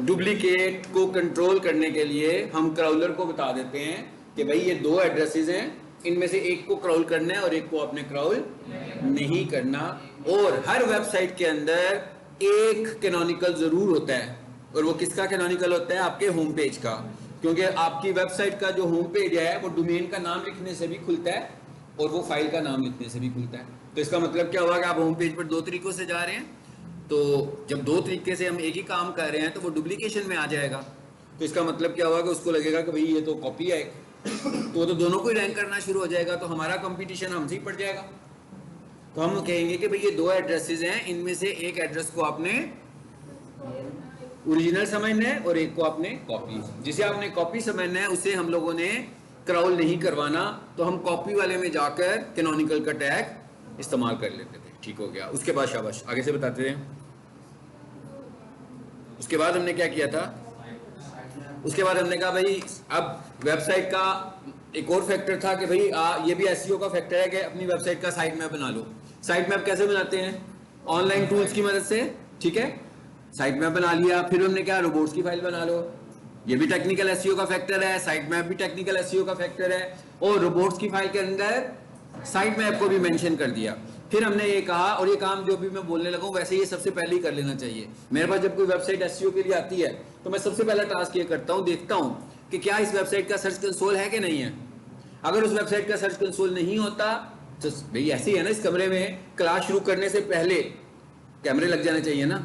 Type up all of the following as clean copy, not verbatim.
Duplicate को control करने के लिए हम क्राउलर को बता देते हैं कि भाई ये दो एड्रेसेस हैं, इनमें से एक को क्राउल करना है और एक को आपने क्राउल नहीं करना। और हर वेबसाइट के अंदर एक कैनोनिकल जरूर होता है, और वो किसका कैनोनिकल होता है? आपके होम पेज का, क्योंकि आपकी वेबसाइट का जो होम पेज है वो डोमेन का नाम लिखने से भी खुलता है और वो फाइल का नाम लिखने से भी खुलता है। तो इसका मतलब क्या हुआ कि आप होम पेज पर दो तरीकों से जा रहे हैं, तो जब दो तरीके से हम एक ही काम कर रहे हैं तो वो डुप्लीकेशन में आ जाएगा। तो इसका मतलब क्या हुआ कि उसको लगेगा कि भाई ये तो कॉपी है, तो दोनों को ही रैंक करना शुरू हो जाएगा, तो हमारा कंपटीशन हमसे ही पड़ जाएगा। तो हम कहेंगे कि भाई ये दो एड्रेसेस हैं, इनमें से एक एड्रेस को आपने ओरिजिनल समझना है और एक को आपने कॉपी। जिसे आपने कॉपी समझना है उसे हम लोगों ने क्राउल नहीं करवाना, तो हम कॉपी वाले में जाकर कैनोनिकल का टैग इस्तेमाल कर लेते थे। ठीक हो गया। उसके बाद शाबाश आगे से बताते हैं। उसके बाद हमने क्या किया था? उसके बाद हमने कहा भाई अब वेबसाइट का एक और फैक्टर था कि भाई ये भी एसईओ का फैक्टर है कि अपनी वेबसाइट का साइट मैप बना लो। साइट मैप कैसे बनाते हैं? ऑनलाइन टूल्स की मदद से। ठीक है, साइट मैप बना लिया, फिर हमने क्या, रोबोट्स की फाइल बना लो। ये भी टेक्निकल एसईओ का फैक्टर है, साइट मैप भी टेक्निकल एसईओ का फैक्टर है, और रोबोट्स की फाइल के अंदर साइट मैप को भी मेंशन कर दिया। फिर हमने ये कहा, और ये काम जो भी मैं बोलने लगा हूं वैसे ये सबसे पहले ही कर लेना चाहिए। मेरे पास जब कोई वेबसाइट एसईओ के लिए आती है तो मैं सबसे पहला टास्क ये करता हूं, देखता हूं कि क्या इस वेबसाइट का सर्च कंसोल है कि नहीं है। अगर उस वेबसाइट का सर्च कंसोल नहीं होता तो भाई ऐसे ही है ना, इस कमरे में क्लास शुरू करने से पहले कैमरे लग जाने चाहिए ना,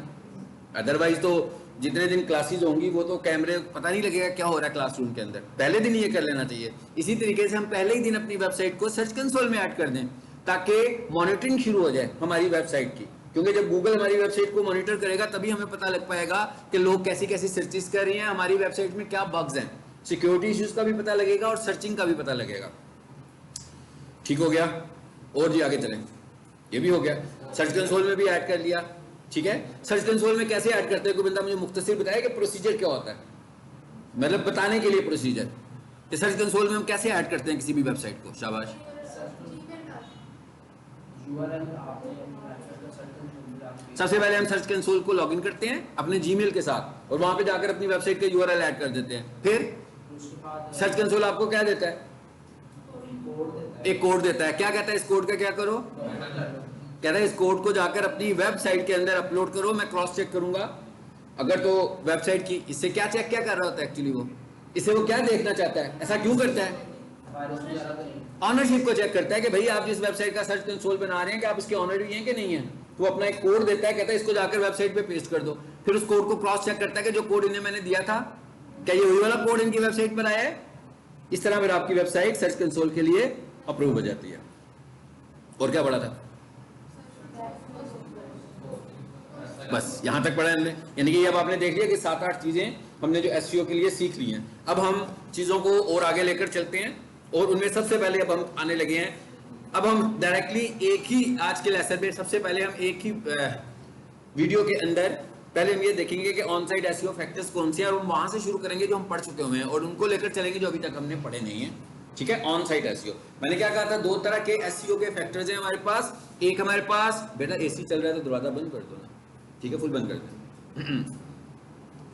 अदरवाइज तो जितने दिन क्लासेस होंगी वो तो कैमरे पता नहीं लगेगा क्या हो रहा है क्लासरूम के अंदर। पहले दिन ये कर लेना चाहिए। इसी तरीके से हम पहले ही दिन अपनी वेबसाइट को सर्च कंसोल में ऐड कर दें ताकि मॉनिटरिंग शुरू हो जाए हमारी वेबसाइट की, क्योंकि जब गूगल हमारी वेबसाइट को मॉनिटर करेगा तभी हमें पता लग पाएगा कि लोग कैसी कैसी सर्चेस कर रही हैं, हमारी वेबसाइट में क्या बग्स हैं। सिक्योरिटी इश्यूज का भी पता लगेगा और सर्चिंग का भी पता लगेगा। ठीक हो गया। और जी आगे चलें। ये भी हो गया, सर्च कंसोल में भी ऐड कर लिया। ठीक है, सर्च कंसोल में कैसे ऐड करते हैं? कोई बंदा मुझे मुख्तसर बताया कि प्रोसीजर क्या होता है, मतलब बताने के लिए प्रोसीजर कि सर्च कंसोल में हम कैसे ऐड करते हैं किसी भी वेबसाइट को। शाबाश। सबसे पहले हम सर्च कंसोल को लॉगिन करते हैं अपने जीमेल के साथ और वहां पे जाकर अपनी वेबसाइट का यूआरएल ऐड कर देते हैं। फिर सर्च कंसोल आपको क्या देता है? एक कोड देता है। क्या कहता है? इस कोड का क्या करो? कहता है इस कोड को जाकर अपनी वेबसाइट के अंदर अपलोड करो, मैं क्रॉस चेक करूंगा। अगर तो वेबसाइट की इससे क्या चेक क्या कर रहा होता है एक्चुअली वो, इससे वो क्या देखना चाहता है, ऐसा क्यों करता है? ऑनरशिप को चेक करता है कि भाई आप जिस वेबसाइट का सर्च कंसोल बना रहे हैं कि आप इसके ऑनर भी हैं कि नहीं है। तो अपना एक कोड देता है, कहता है इसको जाकर वेबसाइट पे पेस्ट कर दो। फिर उस कोड को क्रॉस चेक करता है कि जो कोड इन्हें मैंने दिया था क्या ये वही वाला कोड इनकी वेबसाइट पर आया है। इस तरह फिर आपकी वेबसाइट सर्च कंसोल के लिए अप्रूव हो जाती है। और क्या पढ़ा था? बस यहां तक पढ़ा हमने, यानी कि अब आपने देख लिया कि 7-8 चीजें हमने जो एसईओ के लिए सीख ली हैं। अब हम चीजों को और आगे लेकर चलते हैं और उनमें सबसे पहले अब हम आने लगे हैं। अब हम डायरेक्टली एक ही आज के लेसन में सबसे पहले हम एक ही वीडियो के अंदर पहले हम ये देखेंगे कि ऑन साइट एसईओ फैक्टर्स कौन से हैं और हम वहां से शुरू करेंगे जो हम पढ़ चुके हुए हैं और उनको लेकर चलेंगे जो अभी तक हमने पढ़े नहीं है। ठीक है, ऑन साइट एसईओ मैंने क्या कहा था? दो तरह के एसईओ के फैक्टर्स हैं हमारे पास। एक हमारे पास, बेटा एसी चल रहा है तो दरवाजा बंद कर दो ना, ठीक है, फुल बंद कर दो।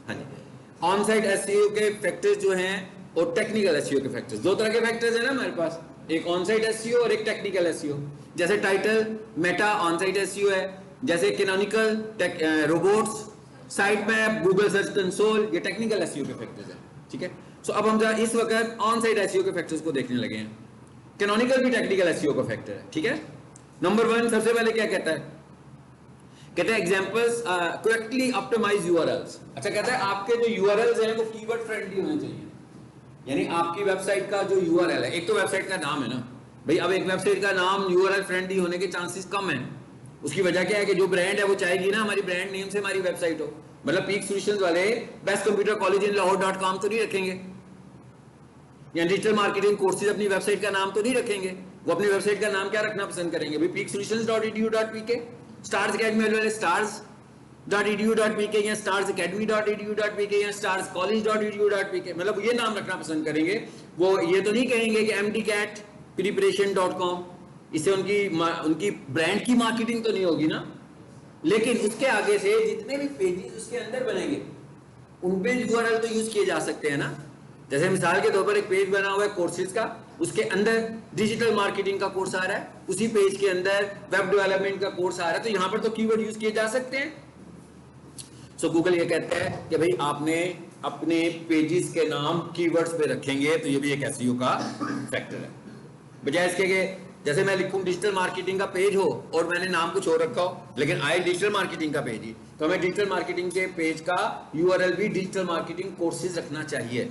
हाँ जी, ऑन साइट एसईओ के फैक्टर्स जो हैं और टेक्निकल एसईओ के फैक्टर्स, दो तरह के फैक्टर्स हैं ना हमारे पास, एक ऑन साइट एसईओ और एक टेक्निकल एसईओ। जैसे title Meta on site SEO है, जैसे canonical robots, site map, Google search console, ये टेक्निकल एसईओ के फैक्टर्स हैं। ठीक है, सो अब हम इस वक्त ऑन साइट एसईओ के फैक्टर्स को देखने लगे हैं। कैनोनिकल भी टेक्निकल एसईओ का फैक्टर है। ठीक है, नंबर 1 सबसे पहले क्या कहता है? कहता है एग्जांपल्स करेक्टली ऑप्टिमाइज यूआरएल्स। अच्छा, कहता है आपके जो यूआरएल्स हैं वो कीवर्ड फ्रेंडली होने चाहिए, यानी आपकी वेबसाइट का जो यूआरएल है, एक तो वेबसाइट का नाम है ना भाई, अब एक वेबसाइट का नाम यूआरएल फ्रेंडली होने के चांसेस कम है। उसकी वजह क्या है कि जो ब्रांड है वो चाहेगी ना हमारी ब्रांड नेम से हमारी वेबसाइट हो। मतलब पीक सॉल्यूशंस वाले बेस्ट कंप्यूटर कॉलेज इन लाहौर.com तो नहीं रखेंगे, या डिजिटल मार्केटिंग कोर्सेज अपनी वेबसाइट का नाम तो नहीं रखेंगे। वो अपनी वेबसाइट का नाम क्या रखना पसंद करेंगे भाई? peaksolutions.edu.pk, स्टार्स अकेडमी वाले stars.edu.pk या starsacademy.edu.pk या starscollege.edu.pk, मतलब ये नाम रखना पसंद करेंगे। वो ये तो नहीं कहेंगे कि mdcat.preparation.com, इससे उनकी ब्रांड की मार्केटिंग तो नहीं होगी ना। लेकिन उसके आगे से जितने भी पेजेस उसके अंदर बनेंगे उन पे यूआरएल तो यूज किए जा सकते हैं ना। जैसे मिसाल के तौर पर एक पेज बना हुआ है कोर्सेज का, उसके अंदर डिजिटल मार्केटिंग का कोर्स आ रहा है, उसी पेज के अंदर वेब डेवलपमेंट का कोर्स आ रहा है, तो यहां पर तो कीवर्ड यूज किए जा सकते हैं। सो गूगल ये कहता है कि भाई आपने अपने पेजेस के नाम कीवर्ड्स पे रखेंगे, तो ये भी एक एसईओ का फैक्टर है। बजाय इसके कि जैसे मैं लिखूं डिजिटल मार्केटिंग का पेज हो और मैंने नाम कुछ और रखा हो, लेकिन आए डिजिटल मार्केटिंग का पेज ही, तो हमें डिजिटल मार्केटिंग के पेज का यूआरएल भी डिजिटल मार्केटिंग कोर्सेज रखना चाहिए।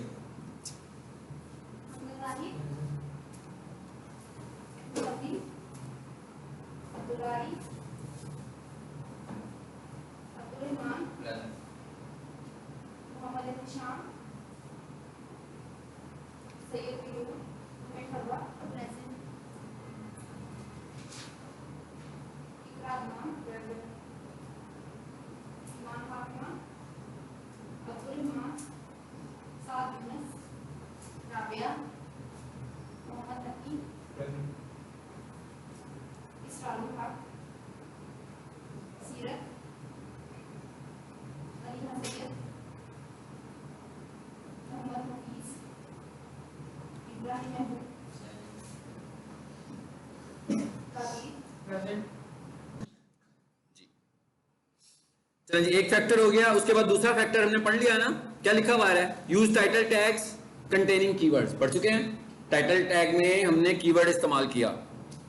चलिए एक फैक्टर हो गया। उसके बाद दूसरा फैक्टर हमने पढ़ लिया ना, क्या लिखा हुआ है, use title tags containing keywords, पढ़ चुके हैं। टाइटल टैग में हमने कीवर्ड इस्तेमाल किया,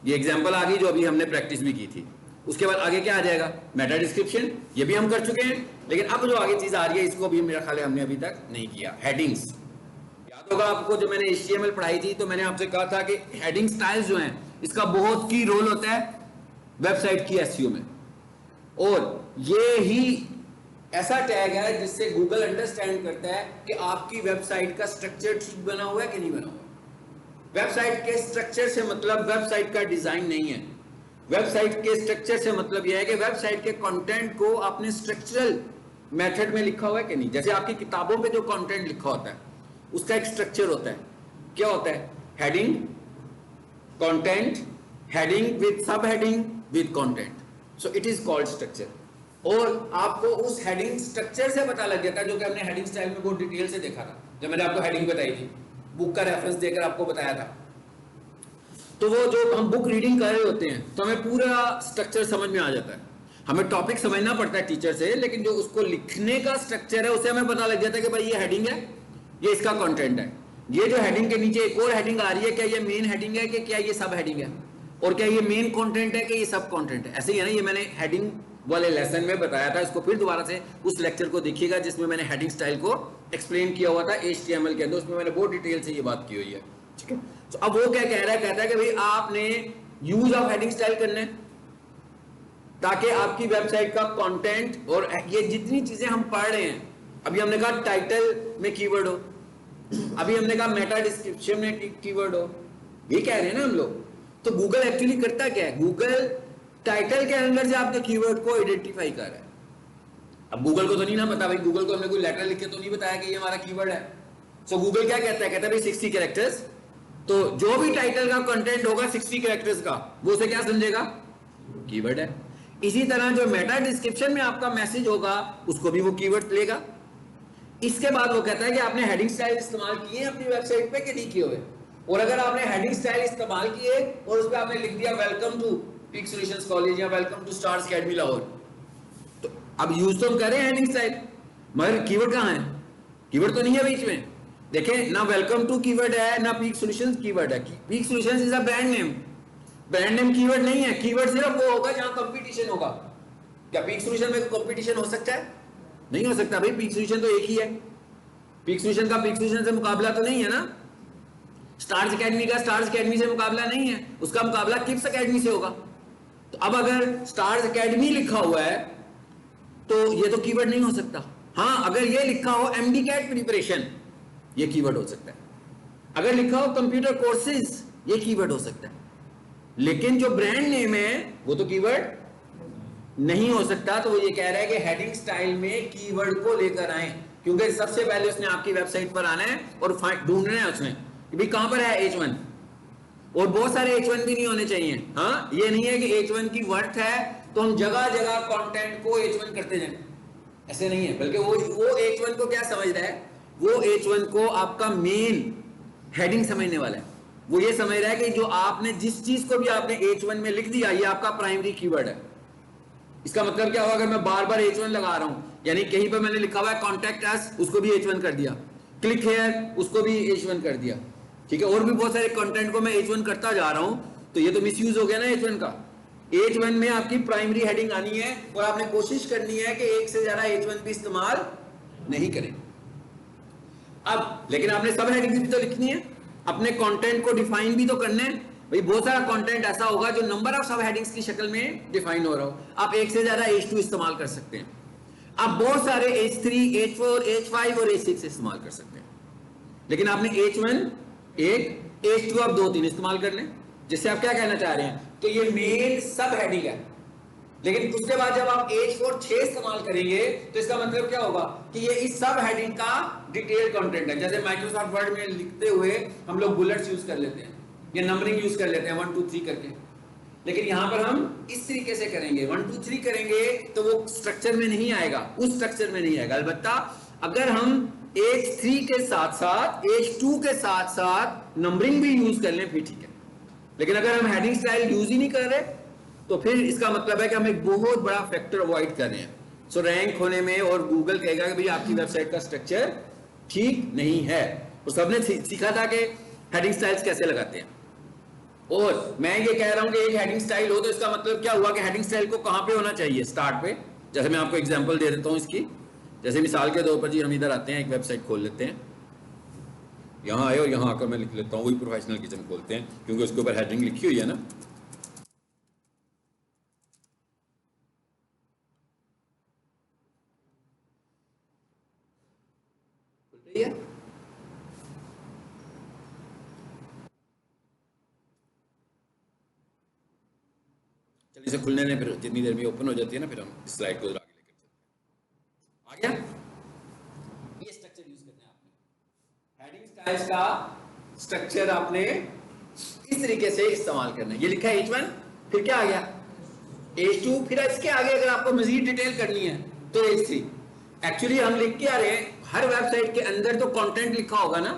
ये एग्जांपल आ गई जो अभी हमने प्रैक्टिस भी की थी। उसके बाद आगे क्या आ जाएगा, मेटा डिस्क्रिप्शन, ये भी हम कर चुके हैं। लेकिन अब जो आगे चीज आ रही है इसको भी मेरा ख्याल है हमने अभी तक नहीं किया, हेडिंग्स। याद होगा आपको जब मैंने HTML पढ़ाई थी तो मैंने आपसे कहा था कि हेडिंग स्टाइल्स जो हैं इसका बहुत की रोल होता है वेबसाइट की एसईओ में, और ये ही ऐसा टैग है जिससे गूगल अंडरस्टैंड करता है कि आपकी वेबसाइट का स्ट्रक्चर ठीक बना हुआ है कि नहीं बना हुआ। वेबसाइट के स्ट्रक्चर से मतलब वेबसाइट का डिजाइन नहीं है, वेबसाइट के स्ट्रक्चर से मतलब यह है कि वेबसाइट के कंटेंट को आपने स्ट्रक्चरल मेथड में लिखा हुआ है कि नहीं। जैसे आपकी किताबों पे जो कंटेंट लिखा होता है उसका एक स्ट्रक्चर होता है, क्या होता है, हेडिंग, कंटेंट, हेडिंग विद सब heading with content, so it is called structure. और आपको उस हेडिंग स्ट्रक्चर से पता लग जाता है, जो कि हमने हेडिंग स्टाइल में बहुत डिटेल से देखा था, जब मैंने आपको हेडिंग बताई थी, बुक का रेफरेंस देकर आपको बताया था। तो वो जो हम बुक रीडिंग कर रहे होते हैं तो हमें पूरा स्ट्रक्चर समझ में आ जाता है। हमें टॉपिक समझना पड़ता है टीचर से, लेकिन जो उसको लिखने का स्ट्रक्चर है उसे हमें पता लग जाता है कि भाई ये हेडिंग है, ये इसका कंटेंट है, ये जो हेडिंग के नीचे एक और हेडिंग आ रही है, क्या ये मेन हेडिंग है कि क्या ये सब हेडिंग है, और क्या ये मेन कंटेंट है कि ये सब कंटेंट है। ऐसे ही है ना, ये मैंने हेडिंग वाले लेसन में बताया था, इसको फिर दोबारा से उस लेक्चर को देखिएगा जिसमें मैंने हेडिंग स्टाइल को एक्सप्लेन किया हुआ था HTML के अंदर, उसमें मैंने बहुत डिटेल से ये बात की हुई है, ठीक है। तो अब वो क्या कह रहा है, कहता है कि भाई आपने यूज ऑफ हेडिंग स्टाइल करना है ताकि आपकी वेबसाइट का कंटेंट और ये जितनी चीजें हम पढ़ रहे हैं, अभी हमने कहा टाइटल में कीवर्ड हो, अभी हमने कहा मेटा डिस्क्रिप्शन में कीवर्ड हो, ये कह रहे हैं ना हम लोग। तो गूगल एक्चुअली करता क्या है, गूगल टाइटल के अंदर से आपके कीवर्ड को आइडेंटिफाई कर रहा है। अब गूगल को तो नहीं ना पता भाई, गूगल को हमने कोई लेटर लिख के तो नहीं बताया कि ये हमारा कीवर्ड है। सो गूगल क्या कहता है, कहता है भाई 60 कैरेक्टर्स, तो जो भी टाइटल का कंटेंट होगा 60 कैरेक्टर्स का, वो उसे क्या समझेगा, कीवर्ड है। इसी तरह जो मेटा डिस्क्रिप्शन में आपका मैसेज होगा उसको भी वो कीवर्ड लेगा। इसके बाद वो कहता है कि आपने हेडिंग स्टाइल इस्तेमाल किए अपनी वेबसाइट पे कि नहीं किए हुए, और अगर आपने हेडिंग स्टाइल इस्तेमाल किए और उस पर आपने लिख दिया welcome to Peak Solutions college या welcome to Stars Academy Lahore, तो अब यूज तो हम कर रहे हैं हेडिंग स्टाइल, मगर कीवर्ड कहां है, कीवर्ड तो नहीं है बीच में। देखें ना वेलकम टू कीवर्ड है ना पीक सॉल्यूशंस कीवर्ड है। Peak solutions is a brand name, brand name keyword नहीं है। कीवर्ड सिर्फ वो होगा जहां कंपटीशन होगा। क्या पीक सॉल्यूशन में कंपटीशन हो सकता है, नहीं हो सकता भाई, पीक सॉल्यूशन तो एक ही है। पीक सॉल्यूशन का पीक सॉल्यूशन से मुकाबला तो नहीं है ना, स्टार्स अकेडमी का स्टार्स अकेडमी से मुकाबला नहीं है, उसका मुकाबला किप्स अकेडमी से होगा। तो अब अगर स्टार्स अकेडमी लिखा हुआ है तो ये तो कीवर्ड नहीं हो सकता। हाँ, अगर ये लिखा हो MD कैट प्रिपरेशन, ये कीवर्ड हो सकता है। अगर लिखा हो कंप्यूटर कोर्सेज, ये कीवर्ड हो सकता है। लेकिन जो ब्रांड नेम है वो तो कीवर्ड नहीं हो सकता। तो वो ये कह रहा है कि हेडिंग स्टाइल में कीवर्ड को लेकर आए, क्योंकि सबसे पहले उसने आपकी वेबसाइट पर आना है और ढूंढना है उसने कि भाई कहां पर है H1, और बहुत सारे H1 भी नहीं होने चाहिए। हाँ, ये नहीं है कि H1 की वर्थ है तो हम जगह जगह कंटेंट को H1 करते जाएं, ऐसे नहीं है, बल्कि वो H1 को क्या समझ रहा है, वो H1 को आपका मेन हेडिंग समझने वाला है। वो ये समझ रहा है कि जो आपने जिस चीज को भी आपने H1 में लिख दिया ये आपका प्राइमरी कीवर्ड है। इसका मतलब क्या होगा, अगर मैं बार बार H1 लगा रहा हूं, यानी कहीं पर मैंने लिखा हुआ है कॉन्टेक्ट अस, उसको भी H1 कर दिया, क्लिक हेयर उसको भी H1 कर दिया, ठीक है, और भी बहुत सारे कंटेंट को मैं H1 करता जा रहा हूं, तो ये तो मिसयूज हो गया ना H1 का। H1 में आपकी प्राइमरी हेडिंग आनी है और आपने कोशिश करनी है कि एक से ज्यादा H1 भी इस्तेमाल नहीं करें। अब लेकिन आपने सब हेडिंग्स भी तो लिखनी है, अपने कंटेंट को डिफाइन भी तो करना है भाई। बहुत सारा कंटेंट ऐसा होगा जो नंबर ऑफ सब हेडिंग्स की शक्ल में डिफाइन हो रहा हो, आप एक से ज्यादा H2 इस्तेमाल कर सकते हैं, आप बहुत सारे H3, H4, H5 और H6 इस्तेमाल कर सकते हैं, लेकिन आपने H1 एक, H2 आप 2-3 इस्तेमाल कर लें। जिससे आप क्या कहना चाह रहे हैं कि ये मेन सब हेडिंग है, लेकिन उसके बाद जब आप H4 6 इस्तेमाल करेंगे तो इसका मतलब क्या होगा कि ये इस सब हेडिंग का डिटेल कंटेंट है। जैसे माइक्रोसॉफ्ट वर्ड में लिखते हुए हम लोग बुलेट्स यूज कर लेते हैं या नंबरिंग यूज कर लेते हैं 1 2 3 करके, लेकिन यहां पर हम इस तरीके से करेंगे 1 2 3 करेंगे तो वो स्ट्रक्चर में नहीं आएगा, उस स्ट्रक्चर में नहीं आएगा। अलबत्ता अगर हम H3 के साथ साथ H2 के साथ साथ नंबरिंग भी यूज कर लें फिर ठीक है, लेकिन अगर हम हेडिंग स्टाइल यूज ही नहीं कर रहे तो फिर इसका मतलब है कि हम एक बहुत बड़ा फैक्टर अवॉइड कर रहे हैं। सो रैंक होने में और गूगल कहेगा कि भाई आपकी वेबसाइट का स्ट्रक्चर ठीक नहीं है। और सबने सीखा था कि हेडिंग स्टाइल्स कैसे लगाते हैं, और मैं ये कह रहा हूं कि एक हेडिंग स्टाइल हो तो इसका मतलब क्या हुआ कि हेडिंग स्टाइल को कहां पे होना चाहिए, स्टार्ट पे। जैसे मैं आपको एग्जांपल दे देता हूं इसकी, जैसे मिसाल के तौर पर जी हम इधर आते हैं, एक वेबसाइट खोल लेते हैं, यहां आए और यहां आकर मैं लिख लेता हूं वही प्रोफेशनल किचन खोलते हैं, क्योंकि उसके ऊपर हेडिंग लिखी हुई है ना। चलिए इसे खुलने दें, फिर जितनी देर में ओपन हो जाती है ना फिर हम स्लाइड को आगे लेकर चलते हैं। आ गया, ये स्ट्रक्चर यूज करना है आपने, हेडिंग स्टाइल्स का स्ट्रक्चर आपने इस तरीके से इस्तेमाल करना है। ये लिखा है H1, फिर क्या आ गया H2, फिर इसके आगे अगर आपको मजीद डिटेल करनी है तो H3। एक्चुअली हम लिख के आ रहे हैं, हर वेबसाइट के अंदर तो कंटेंट लिखा होगा ना,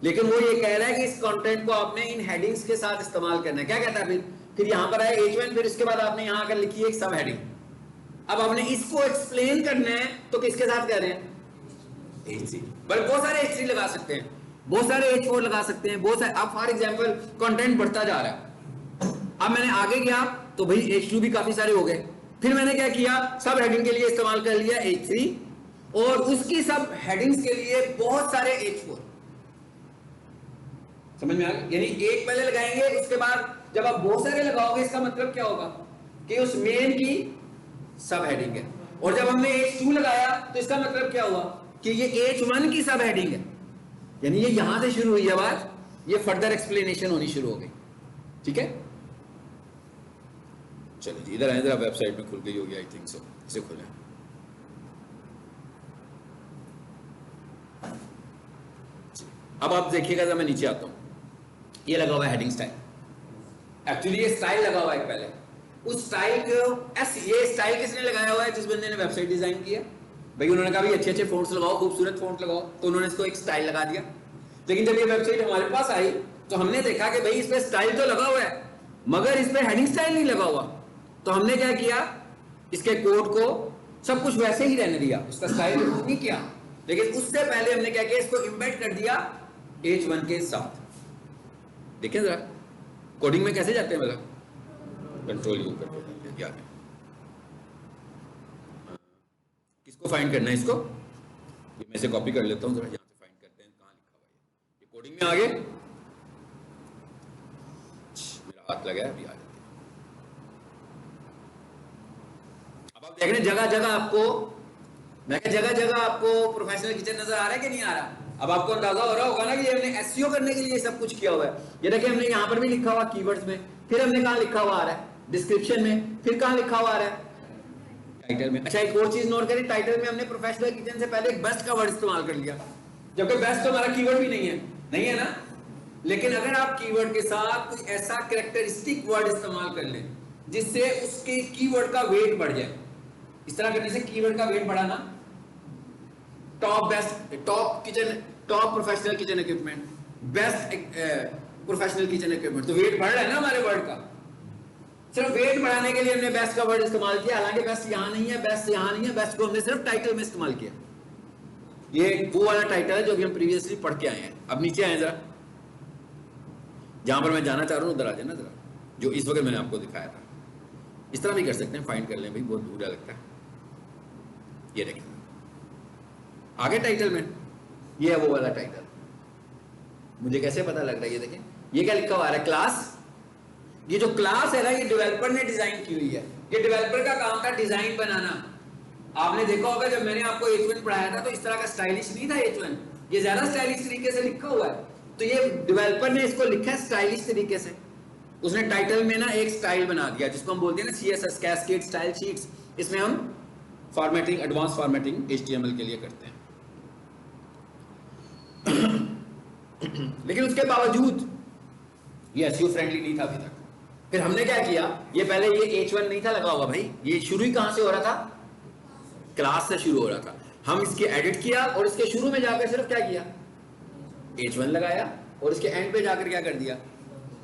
लेकिन वो ये कह रहा है कि इस कंटेंट को आपने इन हेडिंग्स के साथ इस्तेमाल करना है। क्या कहता है फिर यहां पर आया H1, फिर इसके बाद आपने यहां आकर लिखी है एक सब हेडिंग। अब आपने इसको एक्सप्लेन करना है तो किसके साथ कह रहे हैं, H3। बल्कि बहुत सारे H3 लगा सकते हैं, बहुत सारे H4 लगा सकते हैं, बहुत सारे। अब फॉर एग्जांपल कंटेंट बढ़ता जा रहा है, अब मैंने आगे गया तो भाई H2 भी काफी सारे हो गए, फिर मैंने क्या किया, सब हेडिंग के लिए इस्तेमाल कर लिया H3 और उसकी सब हेडिंग्स के लिए बहुत सारे H4। समझ में आ गया? यानी एक पहले लगाएंगे, उसके बाद जब आप बहुत सारे लगाओगे इसका मतलब क्या होगा कि उस मेन की सब हेडिंग है, और जब हमने H2 लगाया तो इसका मतलब क्या हुआ कि ये H1 की सब हेडिंग है। यानी ये यहां से शुरू हुई है बात, ये फर्दर एक्सप्लेनेशन होनी शुरू हो गई। ठीक है, चलिए जी इधर आए, इधर वेबसाइट में खुल गई होगी आई थिंक सो, इसे खोलें। अब आप देखिएगा जब मैं नीचे आता हूं, ये लगा हुआ है हेडिंग स्टाइल। एक्चुअली ये स्टाइल लगा हुआ है पहले, उस स्टाइल को ये स्टाइल किसने लगाया हुआ है, जिस बंदे ने वेबसाइट डिजाइन किया भाई, उन्होंने कहा भाई अच्छे अच्छे फोंट्स लगाओ, खूबसूरत फोंट लगाओ, तो उन्होंने इसको एक स्टाइल लगा दिया। लेकिन जब ये वेबसाइट हमारे पास आई तो हमने देखा कि भाई इस पे स्टाइल तो लगा हुआ है मगर इस पे हेडिंग स्टाइल नहीं लगा हुआ, तो हमने क्या किया, इसके कोड को सब कुछ वैसे ही रहने दिया, उसका स्टाइल रिमूव नहीं किया, लेकिन उससे पहले हमने क्या किया, इसको इम्बेड कर दिया H1 के साथ। देखें जरा कोडिंग में कैसे जाते हैं, मतलब कंट्रोल यू करके जाते हैं। क्या है, किसको फाइंड करना है, इसको ये मैं इसे कॉपी कर लेता हूं, जरा यहां से फाइंड करते हैं कहां लिखा हुआ है। ये कोडिंग में आ गए, मेरा हाथ लगा है, अभी आ जाते हैं। अब आप देख रहे हैं जगह जगह आपको, मैं जगह जगह आपको प्रोफेशनल किचन नजर आ रहा है कि नहीं आ रहा। अब आपको अंदाजा हो रहा होगा ना कि हमने एसईओ करने के लिए सब कुछ किया हुआ है। ये देखिए हमने यहाँ पर भी लिखा हुआ कीवर्ड्स में, फिर हमने कहाँ लिखा हुआ आ रहा है डिस्क्रिप्शन में, फिर कहाँ लिखा हुआ आ रहा है टाइटल में। अच्छा एक और चीज नोट करें, टाइटल में हमने प्रोफेशनल किचन से पहले एक बेस्ट का वर्ड इस्तेमाल कर लिया, जबकि बेस्ट तो हमारा कीवर्ड भी नहीं है ना। लेकिन अगर आप कीवर्ड के साथ कोई ऐसा कैरेक्टरिस्टिक वर्ड इस्तेमाल कर लें जिससे उसके कीवर्ड का वेट बढ़ जाए, इस तरह करने से कीवर्ड का वेट बढ़ाना top best, top kitchen, top professional kitchen equipment, best professional kitchen equipment. तो वेट बढ़ रहा है ना हमारे वर्ड का। सिर्फ वेट बढ़ाने के लिए हमने बेस्ट का वर्ड इस्तेमाल किया, हालांकि बेस्ट यहां नहीं है, बेस्ट यहां नहीं है, बेस्ट को हमने सिर्फ टाइटल में इस्तेमाल किया। ये वो वाला टाइटल है जो भी हम प्रीवियसली पढ़ के आए हैं। अब नीचे आए जरा, जहां पर मैं जाना चाह रहा हूं उधर आ जाना जरा, जो इस वक्त मैंने आपको दिखाया था। इस तरह भी कर सकते हैं, फाइंड कर लें भाई, बहुत बुरा लगता है। ये देखें आगे टाइटल में, ये है वो वाला टाइटल। मुझे कैसे पता लग रहा है, ये देखें ये क्या लिखा हुआ है, क्लास। ये जो क्लास है ना, ये डेवलपर ने डिजाइन की हुई है। ये डेवलपर का काम था डिजाइन बनाना। आपने देखा होगा जब मैंने आपको H1 पढ़ाया था तो इस तरह का स्टाइलिश नहीं था H1, ये ज्यादा स्टाइलिश तरीके से लिखा हुआ है। तो ये डेवलपर ने इसको लिखा है स्टाइलिश तरीके से। उसने टाइटल में ना एक स्टाइल बना दिया जिसको हम बोलते हैं ना CSS, कैस्केड स्टाइल शीट्स। इसमें हम फॉर्मेटिंग, एडवांस फॉर्मेटिंग HTML के लिए करते हैं। लेकिन उसके बावजूद ये SEO फ्रेंडली नहीं था अभी तक। फिर हमने क्या किया, ये पहले ये H1 नहीं था लगा हुआ भाई, ये शुरू ही कहां से हो रहा था, क्लास से शुरू हो रहा था। हम इसके एडिट किया और इसके शुरू में जाकर सिर्फ क्या किया, H1 लगाया और इसके एंड पे जाकर क्या कर दिया,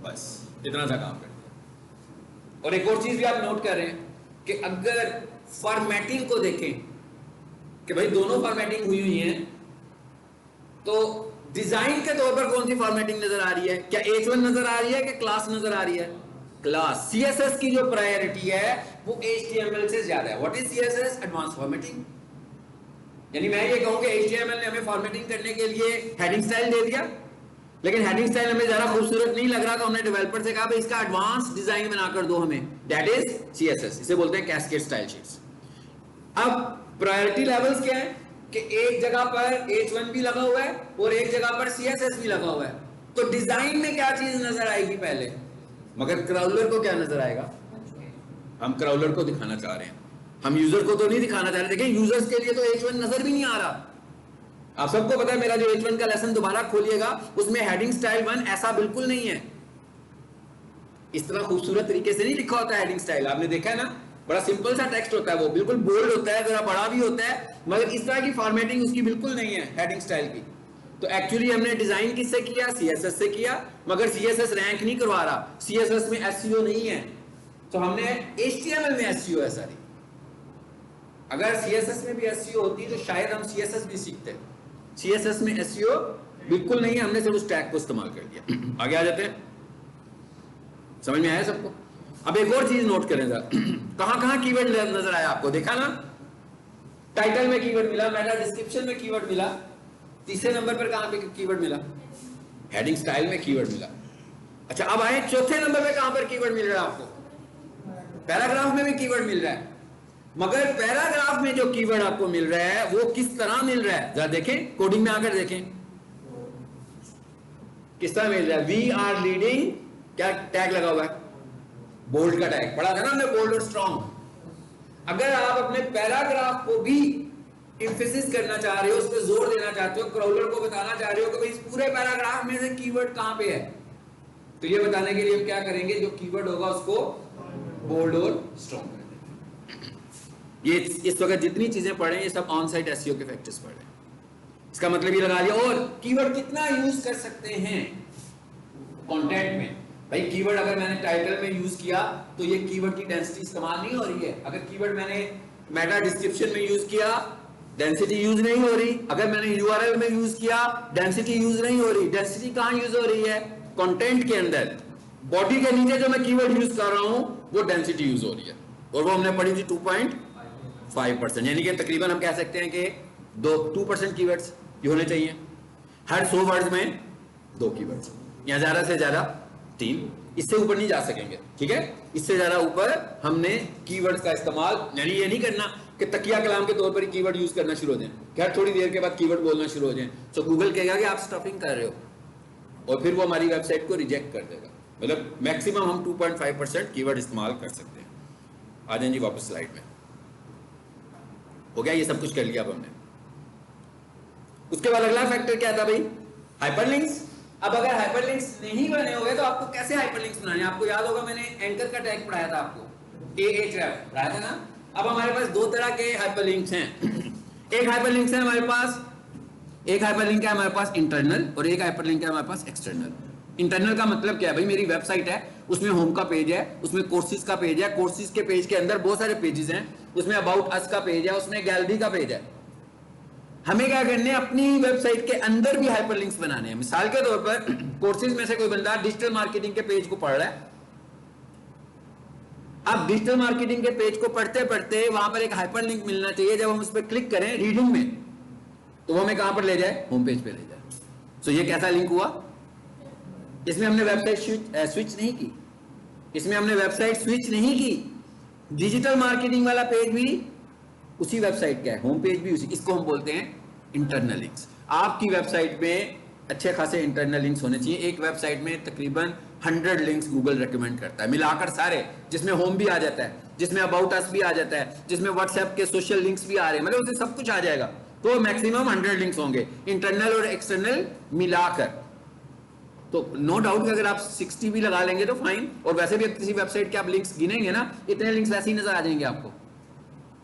बस इतना सा काम कर दिया। और एक और चीज भी आप नोट कर रहे हैं कि अगर फॉर्मेटिंग को देखें कि भाई दोनों फॉर्मेटिंग हुई हुई है, तो डिजाइन के तौर पर कौन सी फॉर्मेटिंग नजर आ रही है, क्या H1 नजर आ रही है कि क्लास नजर आ रही है, क्लास। CSS की जो प्रायोरिटी है वो HTML से ज्यादा है। What is CSS, advance formatting. यानी मैं ये कहूं कि HTML ने हमें फॉर्मेटिंग करने के लिए हेडिंग स्टाइल दे दिया, लेकिन हेडिंग स्टाइल हमें ज्यादा खूबसूरत नहीं लग रहा, तो हमने डेवलपर से कहा भाई इसका एडवांस डिजाइन बनाकर दो हमें, दैट इज CSS। इसे बोलते हैं कैस्केड स्टाइल शीट्स। अब प्रायोरिटी लेवल्स क्या है कि एक जगह पर H1 भी लगा हुआ है और एक जगह पर CSS भी लगा हुआ है। तो डिजाइन में क्या चीज नजर आएगी पहले, मगर क्राउलर को क्या नजर आएगा, हम क्राउलर को दिखाना चाह रहे हैं, हम यूजर को तो नहीं दिखाना चाह रहे। देखिए यूजर्स के लिए तो H1 नजर भी नहीं आ रहा। आप सबको पता है, मेरा जो H1 का लेसन दोबारा खोलिएगा उसमें हेडिंग स्टाइल 1 ऐसा बिल्कुल नहीं है। इस तरह खूबसूरत तरीके से नहीं लिखा होता है हेडिंग स्टाइल। आपने देखा है ना, बड़ा सिंपल सा टेक्स्ट होता है, वो बिल्कुल बोल्ड होता है, जरा बड़ा भी होता है, मगर इस तरह की फॉर्मेटिंग उसकी बिल्कुल नहीं है हेडिंग स्टाइल की। तो एक्चुअली हमने डिजाइन किससे किया, CSS से किया, मगर CSS रैंक नहीं करवा रहा, CSS में SEO नहीं है, तो हमने HTML में SEO है सारी। अगर CSS में भी SEO होती तो शायद हम CSS भी सीखते। CSS में SEO बिल्कुल नहीं है, हमने सिर्फ उस टैग को इस्तेमाल कर दिया। आगे आ जाते हैं, समझ में आया सबको। अब एक और चीज नोट करें जरा, कहां कहां कीवर्ड नजर आया आपको, देखा ना, टाइटल में कीवर्ड मिला, मेटा डिस्क्रिप्शन में कीवर्ड मिला, तीसरे नंबर पर कहां पे कीवर्ड मिला, हेडिंग स्टाइल में कीवर्ड मिला। अच्छा अब आए चौथे नंबर पे, कहां पर कीवर्ड मिल रहा है आपको, पैराग्राफ में भी कीवर्ड मिल रहा है। मगर पैराग्राफ में जो कीवर्ड आपको मिल रहा है वो किस तरह मिल रहा है, जरा देखें, कोडिंग में आकर देखें किस तरह मिल रहा है। वी आर लीडिंग, क्या टैग लगा हुआ है, बोल्ड का टैग, पढ़ा था ना हमने, बोल्ड और स्ट्रॉन्ग। अगर आप अपने पैराग्राफ को भी एम्फेसिस करना चाह रहे हो, उस पर जोर देना चाहते हो, क्राउलर को बताना चाह रहे हो कि भाई इस पूरे पैराग्राफ में से कीवर्ड कहां पे है, तो ये बताने के लिए हम क्या करेंगे, जो कीवर्ड होगा उसको बोल्ड और स्ट्रॉन्ग कर देंगे। ये इस वक्त जितनी चीजें पढ़े ये सब ऑन साइट एसईओ के फैक्टर्स पढ़े, इसका मतलब ये लगा लिया। और कीवर्ड कितना यूज कर सकते हैं कंटेंट में, भाई कीवर्ड अगर मैंने टाइटल में यूज किया तो ये कीवर्ड की डेंसिटी इस्तेमाल नहीं हो रही है। अगर कीवर्ड मैंने मेटा डिस्क्रिप्शन में यूज किया, डेंसिटी यूज नहीं हो रही। अगर मैंने यूआरएल में यूज किया, डेंसिटी यूज नहीं हो रही। डेंसिटी कहां यूज हो रही है, कंटेंट के अंदर, बॉडी के नीचे जो मैं कीवर्ड यूज कर रहा हूं वो डेंसिटी यूज हो रही है, और वो हमने पढ़ी थी 2.5%, यानी कि तकरीबन हम कह सकते हैं कि 2% कीवर्ड्स ये होने चाहिए। हर 100 वर्ड्स में 2 कीवर्ड्स, या ज्यादा से ज्यादा 3, इससे ऊपर नहीं जा सकेंगे, ठीक है। इससे ज्यादा ऊपर हमने कीवर्ड्स का इस्तेमाल, यानी ये नहीं करना कि तकिया कलाम के तौर पर कीवर्ड यूज करना शुरू हो जाए, खैर थोड़ी देर के बाद कीवर्ड बोलना शुरू हो जाए तो गूगल कहेगा कि आप स्टफिंग कर रहे हो, और फिर वो हमारी वेबसाइट को रिजेक्ट कर देगा। मतलब मैक्सिमम हम 2.5% कीवर्ड इस्तेमाल कर सकते हैं। आ जाएं जी वापस स्लाइड में, हो गया, ये सब कुछ कर लिया अब हमने। उसके बाद अगला फैक्टर क्या था भाई, हाइपरलिंक्स। अब अगर हाइपरलिंक्स नहीं बने हुए तो आपको कैसे हाइपरलिंक्स बनाने, आपको याद होगा मैंने एंकर का टैग पढ़ाया था आपको, Ahref पढ़ाया था ना। अब हमारे पास 2 तरह के हाइपरलिंक्स हैं। एक हाइपरलिंक्स है हमारे पास एक हाइपरलिंक है हमारे पास इंटरनल और एक हाइपरलिंक है हमारे पास एक्सटर्नल। इंटरनल का मतलब क्या है भाई, मेरी वेबसाइट है, उसमें होम का पेज है, उसमें कोर्सेज का पेज है, कोर्सेज के पेज के अंदर बहुत सारे पेजेस हैं, उसमें अबाउट अस का पेज है, उसमें गैलरी का पेज है। हमें क्या करने हैं, अपनी वेबसाइट के अंदर भी हाइपरलिंक्स बनाने हैं। मिसाल के तौर पर कोर्सेज में से कोई बंदा डिजिटल मार्केटिंग के पेज को पढ़ रहा है, अब डिजिटल मार्केटिंग के पेज को पढ़ते पढ़ते वहां पर एक हाइपरलिंक मिलना चाहिए, जब हम उस पर क्लिक करें रीडिंग में तो वो हमें कहां पर ले जाए, होम पेज पे ले जाए। तो ये कैसा लिंक हुआ, इसमें हमने वेबसाइट स्विच नहीं की, इसमें हमने वेबसाइट स्विच नहीं की। डिजिटल मार्केटिंग वाला पेज भी उसी वेबसाइट का है, होम पेज भी उसी, इसको हम बोलते हैं इंटरनल लिंक्स। आपकी वेबसाइट में अच्छे खासे इंटरनल लिंक्स होने चाहिए। एक वेबसाइट में तकरीबन 100 लिंक्स गूगल रेकमेंड करता है मिलाकर सारे, जिसमें होम भी आ जाता है, जिसमें अबाउट अस भी आ जाता है, जिसमें व्हाट्सएप के सोशल लिंक्स भी आ रहे हैं, मतलब उसमें सब कुछ आ जाएगा। तो मैक्सिमम 100 लिंक्स होंगे इंटरनल और एक्सटर्नल मिलाकर। तो नो डाउट कि अगर आप 60 भी लगा लेंगे तो फाइन, और वैसे भी किसी वेबसाइट के आप लिंक्स गिनेंगे ना, इतने लिंक्स वैसे ही नजर आ जाएंगे आपको।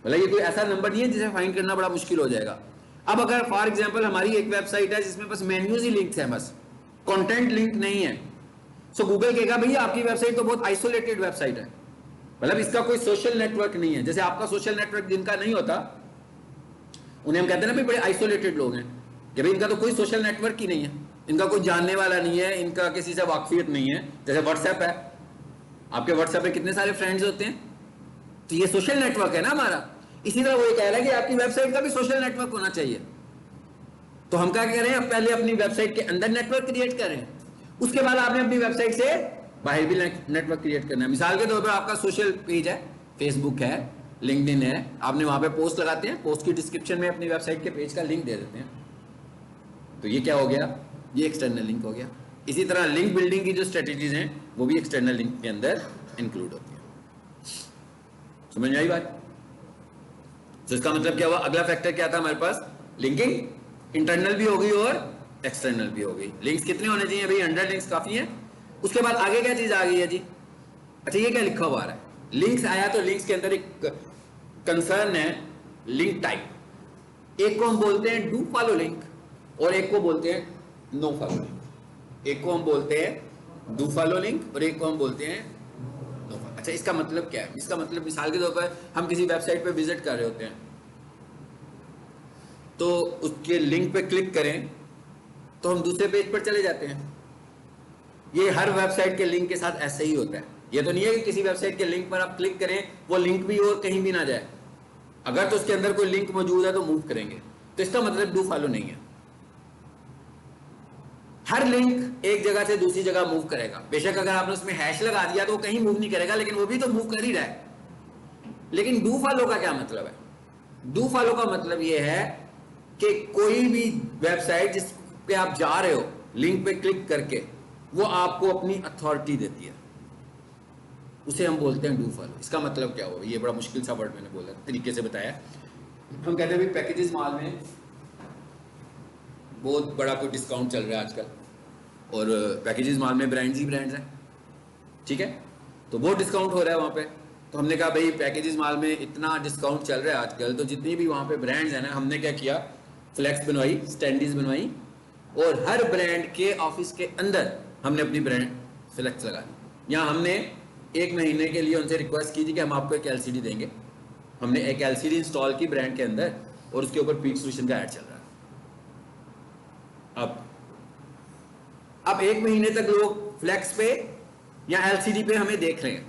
मतलब ये कोई ऐसा नंबर नहीं है जिसे फाइंड करना बड़ा मुश्किल हो जाएगा। अब अगर फॉर एग्जांपल हमारी एक वेबसाइट है जिसमें बस मेन्यूज ही लिंक्स हैं, बस कंटेंट लिंक नहीं है, सो गूगल कहेगा भैया आपकी वेबसाइट तो बहुत आइसोलेटेड वेबसाइट है, मतलब इसका कोई सोशल नेटवर्क नहीं है। जैसे आपका सोशल नेटवर्क जिनका नहीं होता उन्हें हम कहते हैं ना भाई बड़े आइसोलेटेड लोग हैं, कि भाई इनका तो कोई सोशल नेटवर्क ही नहीं है, इनका कोई जानने वाला नहीं है, इनका किसी से वाकफियत नहीं है। जैसे व्हाट्सएप है, आपके व्हाट्सएप पे कितने सारे फ्रेंड्स होते हैं, तो ये सोशल नेटवर्क है ना हमारा। इसी तरह वो ये कह रहा है कि आपकी वेबसाइट का भी सोशल नेटवर्क होना चाहिए। तो हम क्या कह रहे हैं, अब पहले अपनी वेबसाइट के अंदर नेटवर्क क्रिएट करें, उसके बाद आपने अपनी वेबसाइट से बाहर भी नेटवर्क क्रिएट करना है। मिसाल के तौर पर आपका सोशल पेज है, फेसबुक है, लिंक्डइन है, आपने वहां पे पोस्ट लगाते हैं, पोस्ट की डिस्क्रिप्शन में अपनी वेबसाइट के पेज का लिंक दे देते हैं, तो ये क्या हो गया, ये एक्सटर्नल लिंक हो गया। इसी तरह लिंक बिल्डिंग की जो स्ट्रेटेजीज हैं वो भी एक्सटर्नल लिंक के अंदर इंक्लूड होती है। समझ में आई बात? तो इसका मतलब क्या हुआ, अगला फैक्टर क्या था हमारे पास, लिंकिंग इंटरनल भी हो गई और एक्सटर्नल भी हो गई। लिंक्स कितने होने चाहिए भाई, 100 लिंक्स काफी है। उसके बाद आगे क्या चीज आ गई है जी, अच्छा ये क्या लिखा हुआ आ रहा है, लिंक्स आया तो लिंक्स के अंदर एक कंसर्न है लिंक टाइप। एक को हम बोलते हैं डू फॉलो लिंक और एक को बोलते हैं नो फॉलो लिंक। एक को हम बोलते हैं डू फॉलो लिंक और एक को हम बोलते हैं नो फॉलो। अच्छा इसका मतलब क्या है, इसका मतलब मिसाल के तौर पर हम किसी वेबसाइट पे विजिट कर रहे होते हैं, तो उसके लिंक पे क्लिक करें तो हम दूसरे पेज पर चले जाते हैं। ये हर वेबसाइट के लिंक के साथ ऐसे ही होता है। ये तो नहीं है कि किसी वेबसाइट के लिंक पर आप क्लिक करें वो लिंक भी और कहीं भी ना जाए, अगर तो उसके अंदर कोई लिंक मौजूद है तो मूव करेंगे, तो इसका मतलब डू फॉलो नहीं है। हर लिंक एक जगह से दूसरी जगह मूव करेगा, बेशक अगर आपने उसमें हैश लगा दिया तो वो कहीं मूव नहीं करेगा, लेकिन वो भी तो मूव कर ही रहा है। लेकिन डू फॉलो का क्या मतलब है, डू फॉलो का मतलब ये है कि कोई भी वेबसाइट जिस पे आप जा रहे हो लिंक पे क्लिक करके वो आपको अपनी अथॉरिटी देती है, उसे हम बोलते हैं डू फॉलो। इसका मतलब क्या हुआ, ये बड़ा मुश्किल सा वर्ड मैंने बोला, तरीके से बताया। हम कहते हैं पैकेजेस माल में बहुत बड़ा कोई डिस्काउंट चल रहा है आजकल, और पैकेजेस माल में ब्रांड्स ही ब्रांड्स हैं, ठीक है, तो बहुत डिस्काउंट हो रहा है वहाँ पे। तो हमने कहा भाई पैकेजेस माल में इतना डिस्काउंट चल रहा है आजकल, तो जितनी भी वहाँ पे ब्रांड्स हैं ना, हमने क्या किया, फ्लैक्स बनवाई, स्टैंडीज बनवाई, और हर ब्रांड के ऑफिस के अंदर हमने अपनी ब्रांड फ्लैक्स लगा दी। यहाँ हमने 1 महीने के लिए उनसे रिक्वेस्ट की थी कि हम आपको एक LCD देंगे। हमने एक LCD इंस्टॉल की ब्रांड के अंदर और उसके ऊपर पीक सोल्यूशन का ऐड चल रहा है। अब 1 महीने तक लोग फ्लैक्स पे या LCD पे हमें देख रहे हैं,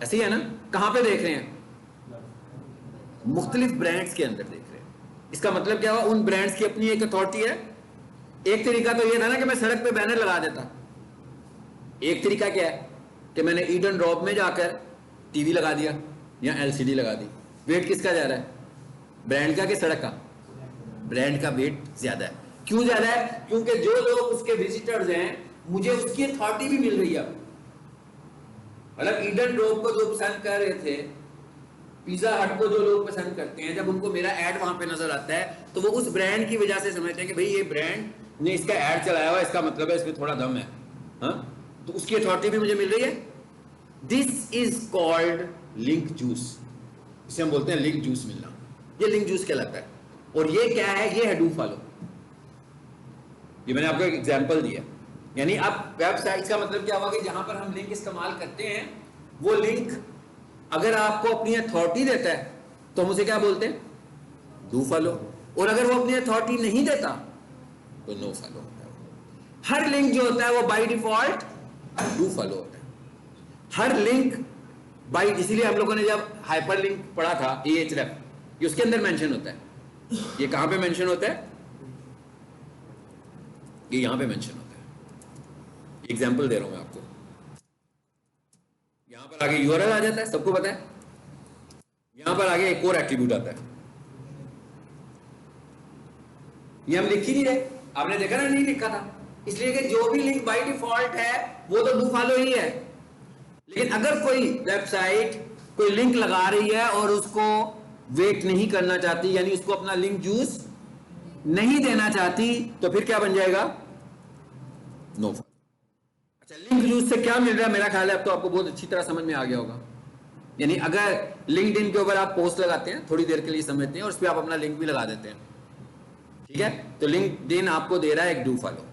ऐसे ही है ना, कहाँ पे देख रहे हैं, मुख्तलिफ ब्रांड्स के अंदर देख रहे हैं। इसका मतलब क्या हुआ, उन ब्रांड्स की अपनी एक अथॉरिटी है। एक तरीका तो ये था ना कि मैं सड़क पे बैनर लगा देता, एक तरीका क्या है कि मैंने ईडन ड्रॉप में जाकर टीवी लगा दिया या LCD लगा दी। वेट किसका जा रहा है, ब्रांड का कि सड़क का? ब्रांड का वेट ज्यादा है। क्यों ज्यादा है, क्योंकि जो लोग उसके विजिटर्स हैं मुझे उसकी अथॉरिटी भी मिल रही है। मतलब ईडन ड्रॉप को जो पसंद कर रहे थे, पिज्जा हट को जो लोग पसंद करते हैं, जब उनको मेरा ऐड वहां पे नजर आता है तो वो उस ब्रांड की वजह से समझते हैं कि भाई ये ब्रांड ने इसका ऐड चलाया हुआ, इसका मतलब है इसमें थोड़ा दम है, हाँ? तो उसकी अथॉरिटी भी मुझे मिल रही है। This is called link juice, इसे हम बोलते हैं लिंक जूस मिलना, ये लिंक जूस कहलाता है। और ये क्या है, ये है डू फॉलो। ये मैंने आपको एक एग्जांपल दिया। यानी अब वेबसाइट का मतलब क्या हुआ कि जहां पर हम लिंक इस्तेमाल करते हैं वो लिंक अगर आपको अपनी अथॉरिटी देता है तो हम उसे क्या बोलते हैं, डू फॉलो, और अगर वो अपनी अथॉरिटी नहीं देता तो नो फॉलो होता है। हर लिंक जो होता है वो बाय डिफॉल्ट डू फॉलो होता है, हर लिंक बाय। इसीलिए हम लोगों ने जब हाइपर लिंक पढ़ा था Ahref, ये उसके अंदर मेंशन होता है। ये कहां पे मेंशन होता है, ये यहां पे मेंशन होता है। एग्जांपल दे रहा हूं मैं आपको। यहां पर आगे यूआरएल आ जाता है, सबको पता है। यहां पर आगे एक और एट्रीब्यूट आता है, ये हम लिख ही नहीं रहे, आपने देखा ना, नहीं लिखा था, इसलिए कि जो भी लिंक बाय डिफॉल्ट है वो तो डू फॉलो ही है। लेकिन अगर कोई वेबसाइट कोई लिंक लगा रही है और उसको वेट नहीं करना चाहती, यानी उसको अपना लिंक यूज नहीं देना चाहती, तो फिर क्या बन जाएगा, नो फॉलो। अच्छा, लिंक यूज से क्या मिल रहा है, मेरा ख्याल है अब तो आपको बहुत अच्छी तरह समझ में आ गया होगा। यानी अगर लिंक्डइन के ऊपर आप पोस्ट लगाते हैं, थोड़ी देर के लिए समझते हैं, और उस पर आप अपना लिंक भी लगा देते हैं, ठीक है, तो लिंक्डइन आपको दे रहा है एक डू फॉलो।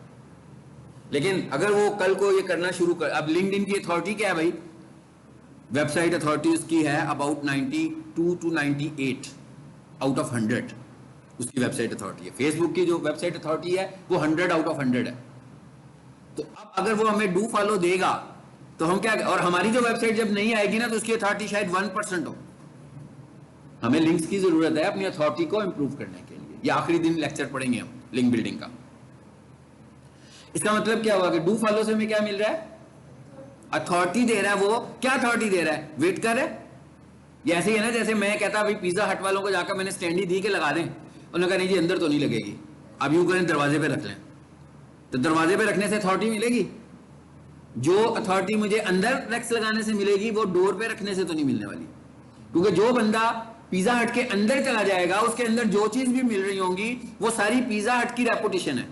लेकिन अगर वो कल को ये करना शुरू कर, अब लिंक्डइन की अथॉरिटी क्या है भाई, वेबसाइट अथॉरिटी उसकी है अबाउट 92 to 98 आउट ऑफ 100 उसकी वेबसाइट अथॉरिटी है। फेसबुक की जो वेबसाइट अथॉरिटी है वो 100 आउट ऑफ 100 है। तो अब अगर वो हमें डू फॉलो देगा तो हम क्या, और हमारी जो वेबसाइट जब नहीं आएगी ना तो उसकी अथॉरिटी शायद 1% हो। हमें लिंक्स की जरूरत है अपनी अथॉरिटी को इंप्रूव करने के लिए। ये आखिरी दिन लेक्चर पढ़ेंगे हम लिंक बिल्डिंग का। इसका मतलब क्या हुआ कि डू फॉलो से हमें क्या मिल रहा है, अथॉरिटी दे रहा है। वो क्या अथॉरिटी दे रहा है, वेट कर रहा है। ये ऐसे ही है ना जैसे मैं कहता भाई पिज्जा हट वालों को जाकर मैंने स्टैंडी दी के लगा दें, उन्होंने कहा नहीं जी अंदर तो नहीं लगेगी, अब यूं करें दरवाजे पे रख लें, तो दरवाजे पे रखने से अथॉरिटी मिलेगी। जो अथॉरिटी मुझे अंदर फ्लेक्स लगाने से मिलेगी वो डोर पे रखने से तो नहीं मिलने वाली, क्योंकि जो बंदा पिज्जा हट के अंदर चला जाएगा उसके अंदर जो चीज भी मिल रही होंगी वो सारी पिज्जा हट की रेपुटेशन है।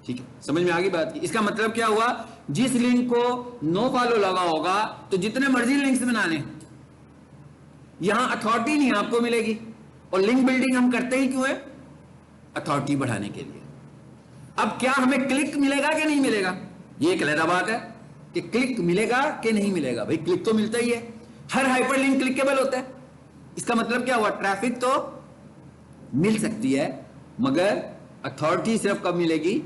ठीक है, समझ में आ गई बात की। इसका मतलब क्या हुआ, जिस लिंक को नो फॉलो लगा होगा तो जितने मर्जी लिंक्स बना लें, यहां अथॉरिटी नहीं आपको मिलेगी। और लिंक बिल्डिंग हम करते ही क्यों है, अथॉरिटी बढ़ाने के लिए। अब क्या हमें क्लिक मिलेगा कि नहीं मिलेगा, ये एक अलग बात है कि क्लिक मिलेगा कि नहीं मिलेगा। भाई क्लिक तो मिलता ही है, हर हाइपर लिंक क्लिकेबल होता है। इसका मतलब क्या हुआ, ट्रैफिक तो मिल सकती है, मगर अथॉरिटी सिर्फ कब मिलेगी,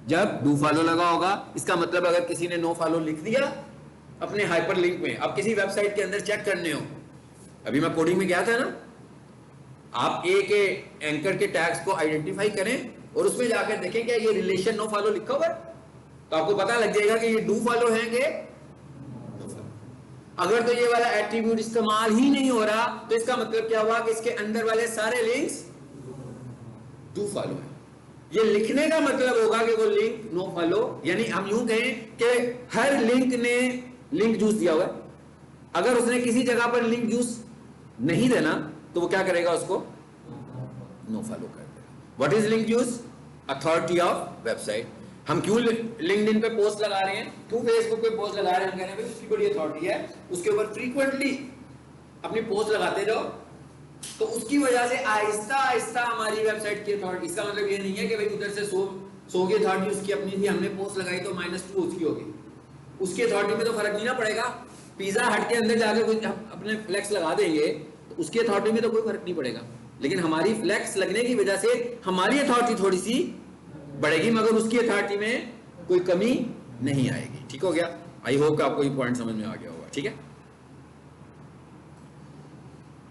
जब डू फॉलो लगा होगा। इसका मतलब अगर किसी ने नो फॉलो लिख दिया अपने हाइपर लिंक में, अब किसी वेबसाइट के अंदर चेक करने हो, अभी मैं कोडिंग में गया था ना, आप ए के एंकर के टैग्स को आइडेंटिफाई करें और उसमें जाकर देखें क्या ये रिलेशन नो फॉलो लिखा हुआ है, तो आपको पता लग जाएगा कि ये डू फॉलो है कि। अगर तो ये वाला एट्रीब्यूट इस्तेमाल ही नहीं हो रहा तो इसका मतलब क्या हुआ कि इसके अंदर वाले सारे लिंक्स डू फॉलो है। ये लिखने का मतलब होगा कि वो लिंक नो फॉलो, यानी हम यूं कहें कि हर लिंक ने लिंक जूस दिया हुआ है। अगर उसने किसी जगह पर लिंक जूस नहीं देना तो वो क्या करेगा, उसको नो फॉलो कर देगा। What is link juice, authority of website. हम क्यों लिंक्डइन पे पोस्ट लगा रहे हैं, क्यों फेसबुक पे पोस्ट लगा रहे हैं, हम कह रहे हैं भाई उसकी बड़ी अथॉरिटी है, उसके ऊपर फ्रीक्वेंटली अपनी पोस्ट लगाते जाओ, तो उसकी वजह से आहिस्ता आहिस्ता हमारी वेबसाइट की अथॉरिटी। इसका मतलब ये नहीं है कि भाई उधर से 100 की अथॉरिटी उसकी अपनी थी, हमने पोस्ट लगाई तो -2 उसकी होगी, उसकी अथॉरिटी में तो फर्क नहीं ना पड़ेगा। पिज्जा हट के अंदर जाकर कुछ अपने फ्लेक्स लगा देंगे तो उसकी अथॉरिटी में तो कोई फर्क नहीं पड़ेगा, लेकिन हमारी फ्लेक्स लगने की वजह से हमारी अथॉरिटी थोड़ी सी बढ़ेगी, मगर उसकी अथॉरिटी में कोई कमी नहीं आएगी। ठीक हो गया, आई होप कि आपको ये पॉइंट समझ में आ गया होगा। ठीक है,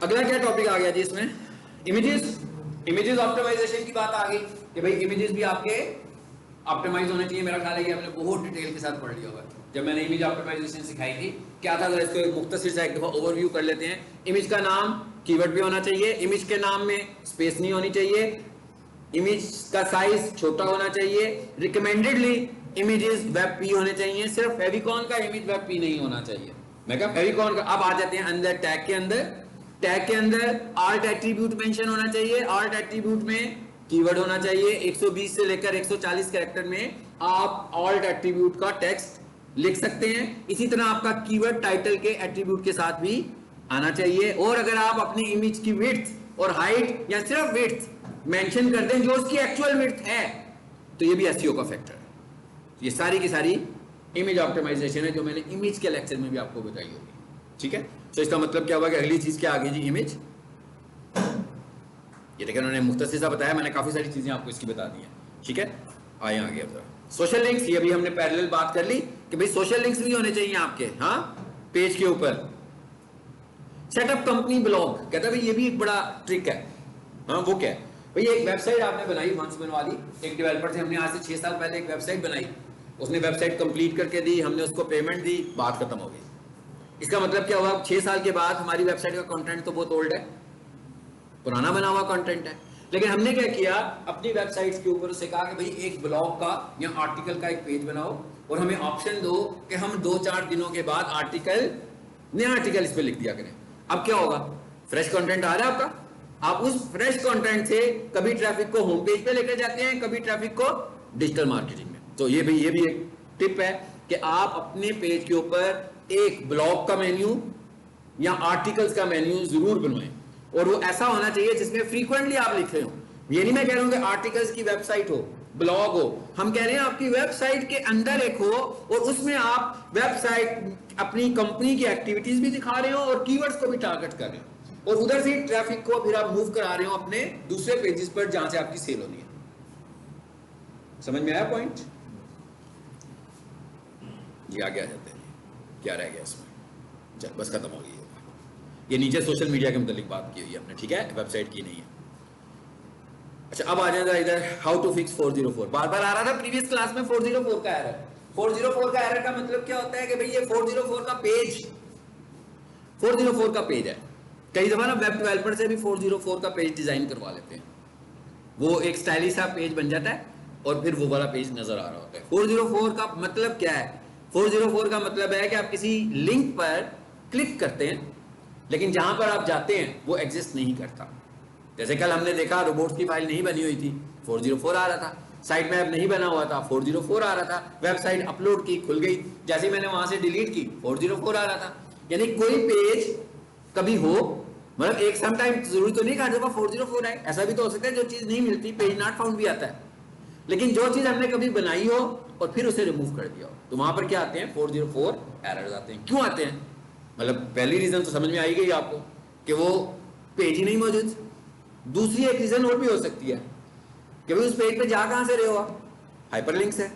अगला क्या टॉपिक आ गया जी इसमें, इमेजेस ऑप्टिमाइजेशन की बात आ गई कि भाई इमेजेस भी आपके ऑप्टिमाइज होने चाहिए। मेरा ख्याल है कि हमने बहुत डिटेल के साथ पढ़ लिया होगा जब मैंने इमेज ऑप्टिमाइजेशन सिखाई थी। क्या था, अगर इसको एक मुख्तसर सा एक दफा ओवरव्यू कर लेते हैं। इमेज का नाम कीवर्ड पे होना चाहिए, इमेज के नाम में स्पेस नहीं होनी चाहिए, इमेज का साइज छोटा होना चाहिए, रिकमेंडेडली इमेजेस वेब पी होने चाहिए, सिर्फ फेविकॉन का इमेज वेब पी नहीं होना चाहिए। मैं कहा फेविकॉन का। अब आ जाते हैं अंदर टैग के अंदर, टैग के अंदर आर्ट एट्रीब्यूट मेंशन होना चाहिए। आर्ट एट्रीब्यूट में कीवर्ड होना चाहिए। 120 से लेकर 140 कैरेक्टर में आप आर्ट एट्रीब्यूट का टेक्स्ट लिख सकते हैं। इसी तरह आपका कीवर्ड टाइटल के एट्रीब्यूट के साथ भी आना चाहिए। और अगर आप अपनी इमेज की विड्थ और हाइट या सिर्फ विड्थ मेंशन कर दें जो उसकी एक्चुअल विड्थ है, तो ये भी एसईओ का फैक्टर है। ये सारी की सारी इमेज ऑप्टिमाइजेशन है जो मैंने इमेज के लेक्चर में भी आपको बताई होगी, ठीक है। तो इसका मतलब क्या हुआ कि अगली चीज क्या आ गई जी, इमेज। ये देखिए उन्होंने मुख्तसर सा बताया, मैंने काफी सारी चीजें आपको इसकी बता दी हैं, ठीक है। आए आगे अब सोशल लिंक्स, ये भी हमने पैरेलल बात कर ली कि भाई सोशल लिंक्स भी होने चाहिए आपके, हाँ, पेज के ऊपर। सेटअप कंपनी ब्लॉग, कहता है भाई ये भी एक बड़ा ट्रिक है, हाँ, वो क्या है भाई, एक वेबसाइट आपने बनाई वंसमैन वाली, एक डेवलपर से हमने आज से 6 साल पहले एक वेबसाइट बनाई, उसने वेबसाइट कंप्लीट करके दी, हमने उसको पेमेंट दी, बात खत्म हो गई। इसका मतलब क्या हुआ, 6 साल के बाद हमारी वेबसाइट का कंटेंट तो बहुत ओल्ड है, पुराना बना हुआ कंटेंट है, लेकिन हमने क्या किया, अपनी वेबसाइट के ऊपर उसे कहा कि भाई एक ब्लॉग का या आर्टिकल का एक पेज बनाओ और हमें ऑप्शन दो कि हम 2-4 दिनों के बाद आर्टिकल, नया आर्टिकल इस पर लिख दिया करें। अब क्या होगा, फ्रेश कंटेंट आ रहा है आपका, आप उस फ्रेश कंटेंट से कभी ट्रैफिक को होम पेज पे लेकर जाते हैं, कभी ट्रैफिक को डिजिटल मार्केटिंग में। तो ये भी एक टिप है कि आप अपने पेज के ऊपर एक ब्लॉग का मेन्यू या आर्टिकल्स का मेन्यू जरूर बनवाएं, और वो ऐसा होना चाहिए जिसमें फ्रीक्वेंटली आप लिख रहे हो। ये नहीं मैं कह रहा हूं कि आर्टिकल्स की वेबसाइट हो, ब्लॉग हो, हम कह रहे हैं आपकी वेबसाइट के अंदर एक हो और उसमें आप वेबसाइट अपनी कंपनी की एक्टिविटीज भी दिखा रहे हो और कीवर्ड्स को भी टारगेट कर रहे हो, और उधर से ट्रैफिक को फिर आप मूव करा रहे हो अपने दूसरे पेजेस पर जहां से आपकी सेल होनी है। समझ में आया पॉइंट? ये आगे आ जाते हैं, क्या रह गया इसमें, चल बस खत्म हो गई। ये नीचे सोशल मीडिया के मुतालिक बात की हुई है हमने, ठीक है, वेबसाइट की नहीं है। अच्छा अब आ जाएगा इधर, हाउ टू फिक्स 404। बार बार आ रहा था प्रीवियस क्लास में 404 का एरर। 404 का एरर का मतलब क्या होता है कि भाई ये 404 का पेज, 404 का पेज है। कई दफा ना वेब डेवलपर से भी 404 का पेज डिजाइन करवा लेते हैं, वो एक स्टाइलिश सा पेज बन जाता है और फिर वो वाला पेज नजर आ रहा होता है। 404 का मतलब क्या है, 404 का मतलब है कि आप किसी लिंक पर क्लिक करते हैं लेकिन जहां पर आप जाते हैं वो एग्जिस्ट नहीं करता। जैसे कल हमने देखा रोबोट्स की फाइल नहीं बनी हुई थी, 404 आ रहा था, साइट मैप नहीं बना हुआ था, 404 आ रहा था, वेबसाइट अपलोड की खुल गई, जैसे मैंने वहां से डिलीट की 404 आ रहा था। यानी कोई पेज कभी हो, मतलब एक सम टाइम जरूरी तो नहीं कहा जब 404 है, ऐसा भी तो हो सकता है जो चीज नहीं मिलती पेज नॉट फाउंड भी आता है, लेकिन जो चीज हमने कभी बनाई हो और फिर उसे रिमूव कर दिया हो तो वहां पर क्या आते हैं, 404 एरर्स आते हैं। क्यों आते हैं, मतलब पहली रीजन तो समझ में आई गई आपको कि वो पेज ही नहीं मौजूद। दूसरी एक रीजन और भी हो सकती है कि भाई उस पेज पे जा कहां से रहे हो आप, हाइपरलिंक है।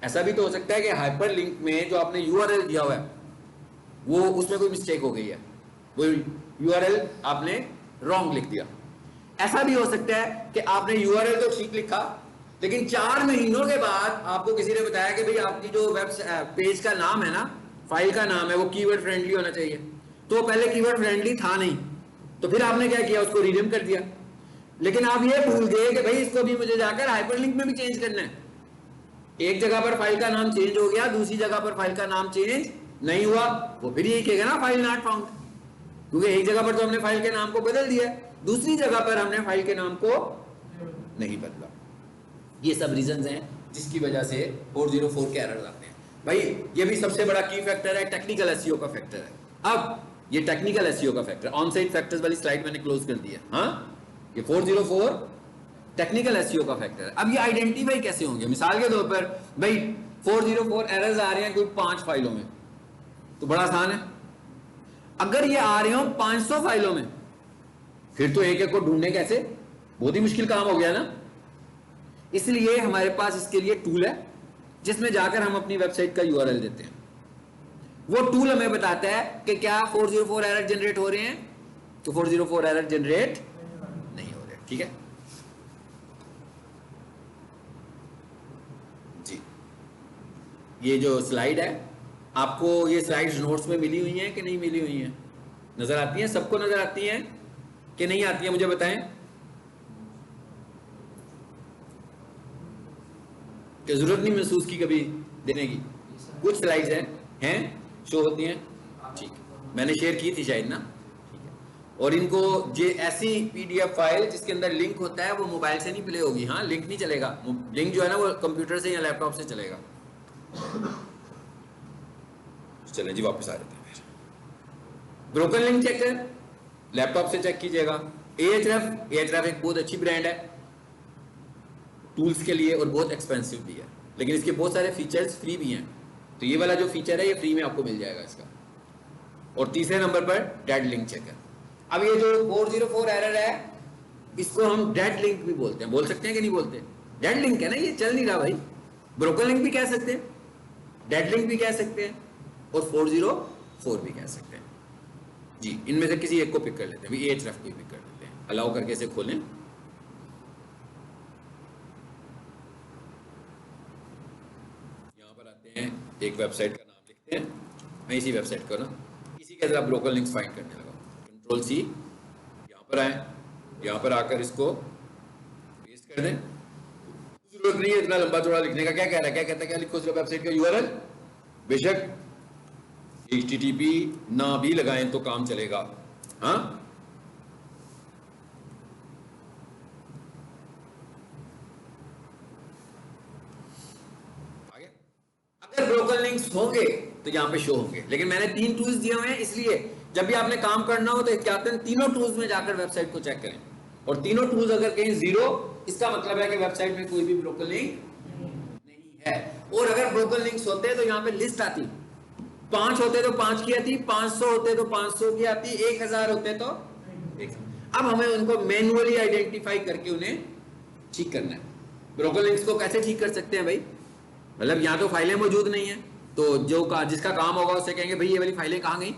ऐसा भी तो हो सकता है कि हाइपरलिंक में जो आपने यूआरएल दिया हुआ है वो उसमें कोई मिस्टेक हो गई है, वो यूआरएल आपने रॉन्ग लिख दिया। ऐसा भी हो सकता है कि आपने यूआरएल तो ठीक लिखा लेकिन 4 महीनों के बाद आपको किसी ने बताया कि भाई आपकी जो वेब पेज का नाम है ना, फाइल का नाम है, वो कीवर्ड फ्रेंडली होना चाहिए, तो पहले कीवर्ड फ्रेंडली था नहीं, तो फिर आपने क्या किया, उसको रीनेम कर दिया। लेकिन आप ये भूल गए कि भाई इसको भी मुझे जाकर हाइपरलिंक में भी चेंज करना है। एक जगह पर फाइल का नाम चेंज हो गया, दूसरी जगह पर फाइल का नाम चेंज नहीं हुआ, वो फिर यही कहेगा ना फाइल नॉट फाउंड, क्योंकि एक जगह पर तो हमने फाइल के नाम को बदल दिया, दूसरी जगह पर हमने फाइल के नाम को नहीं बदला। ये सब रीजंस हैं जिसकी वजह से 404 के एरर्स आते हैं। भाई ये भी सबसे बड़ा की फैक्टर है, टेक्निकल एसईओ का फैक्टर है। अब ये टेक्निकल एसईओ का फैक्टर, ऑन साइट फैक्टर्स वाली स्लाइड मैंने क्लोज कर दी है। हाँ, ये 404 टेक्निकल एसईओ का फैक्टर है। अब ये आइडेंटिफाई कैसे होंगे, मिसाल के तौर पर भाई 404 एरर्स आ रहे हैं कोई 5 फाइलों में, तो बड़ा आसान है। अगर ये आ रहे हो 500 फाइलों में, फिर तो एक एक को ढूंढने कैसे, बहुत ही मुश्किल काम हो गया ना। इसलिए हमारे पास इसके लिए टूल है जिसमें जाकर हम अपनी वेबसाइट का यूआरएल देते हैं। वो टूल हमें बताता है कि क्या 404 एरर जनरेट हो रहे हैं, तो 404 एरर जनरेट नहीं हो रहे। ठीक है जी, ये जो स्लाइड है आपको, ये स्लाइड्स नोट्स में मिली हुई हैं कि नहीं मिली हुई हैं, नजर आती हैं सबको, नजर आती हैं कि नहीं आती हैं, मुझे बताएं। कि जरूरत नहीं महसूस की कभी देने की, कुछ स्लाइड्स हैं शो होती हैं, ठीक, मैंने शेयर की थी शायद ना, ठीक है। और इनको ये ऐसी पीडीएफ फाइल जिसके अंदर लिंक होता है वो मोबाइल से नहीं प्ले होगी, हाँ लिंक नहीं चलेगा, लिंक जो है ना वो कंप्यूटर से या लैपटॉप से चलेगा। चलें जी वापस आ जाते हैं फिर। ब्रोकन लिंक चेक कर, लैपटॉप से चेक कीजिएगा। एएचरेफ एक बहुत अच्छी ब्रांड है, टूल्स के लिए और बहुत एक्सपेंसिव भी है, लेकिन इसके बहुत सारे फीचर्स फ्री भी हैं। तो ये वाला जो फीचर है ये फ्री में आपको मिल जाएगा इसका। और तीसरे नंबर पर डेड लिंक चेकर। अब ये जो 404 एरर है इसको हम डेड लिंक भी बोलते हैं, बोल सकते हैं कि नहीं बोलते? डेड लिंक है ना, ये चल नहीं रहा भाई। ब्रोकन लिंक भी कह सकते हैं, डेड लिंक भी कह सकते हैं और 404 भी कह सकते हैं जी। इनमें से किसी एक को पिक कर लेते हैं, Ahref को पिक कर लेते हैं। अलाउ करके इसे खोलें। यहां पर आते हैं, एक वेबसाइट का नाम लिखते हैं, मैं इसी वेबसाइट को ना इसी के साथ ब्रोकन लिंक्स फाइंड करने लगा। कंट्रोल C, यहां पर आए, यहां पर आकर इसको पेस्ट कर दें। जरूरत नहीं है इतना लंबा चौड़ा लिखने का। क्या कह रहा है, क्या कहता है, क्या लिखो सिर्फ वेबसाइट का URL। बेशक HTTP ना भी लगाएं तो काम चलेगा। हाँ, आगे अगर ब्रोकन लिंक्स होंगे तो यहां पे शो होंगे, लेकिन मैंने 3 टूल्स दिए हुए हैं, इसलिए जब भी आपने काम करना हो तो क्या हैं, तीनों टूल्स में जाकर वेबसाइट को चेक करें। और तीनों टूल्स अगर कहीं 0, इसका मतलब है कि वेबसाइट में कोई भी ब्रोकन लिंक नहीं है। और अगर ब्रोकन लिंक्स होते हैं तो यहाँ पे लिस्ट आती, 5 होते तो 5 की आती, 500 होते तो 500 की आती, 1000 होते तो 1000। अब हमें उनको मैन्युअली आइडेंटिफाई करके उन्हें ठीक करना है। ब्रोकन लिंक्स को कैसे ठीक कर सकते हैं भाई? मतलब यहाँ तो फाइलें मौजूद नहीं है, तो जिसका काम होगा उससे कहेंगे भाई ये वाली फाइलें कहाँ गई।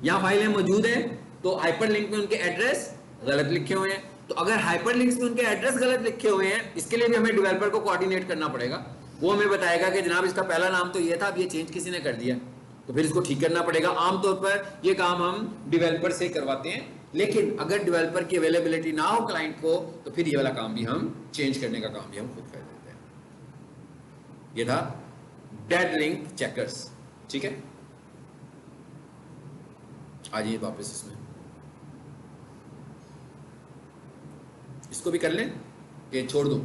यहाँ फाइलें मौजूद हैं तो हाइपरलिंक में उनके एड्रेस गलत लिखे हुए हैं। तो अगर हाइपरलिंक्स में उनके एड्रेस गलत लिखे हुए हैं, इसके लिए भी हमें डेवलपर को कोऑर्डिनेट करना पड़ेगा। वो हमें बताएगा कि जनाब इसका पहला नाम तो ये था, अब ये चेंज किसी ने कर दिया, तो फिर इसको ठीक करना पड़ेगा। आमतौर पर ये काम हम डेवलपर से करवाते हैं, लेकिन अगर डेवलपर की अवेलेबिलिटी ना हो क्लाइंट को, तो फिर ये वाला काम भी हम चेंज करने का काम भी हम खुद कर देते हैं। ये था डेड लिंक चेकर्स, ठीक है। आ जाइए वापस इसमें, इसको भी कर लें कि छोड़ दूं,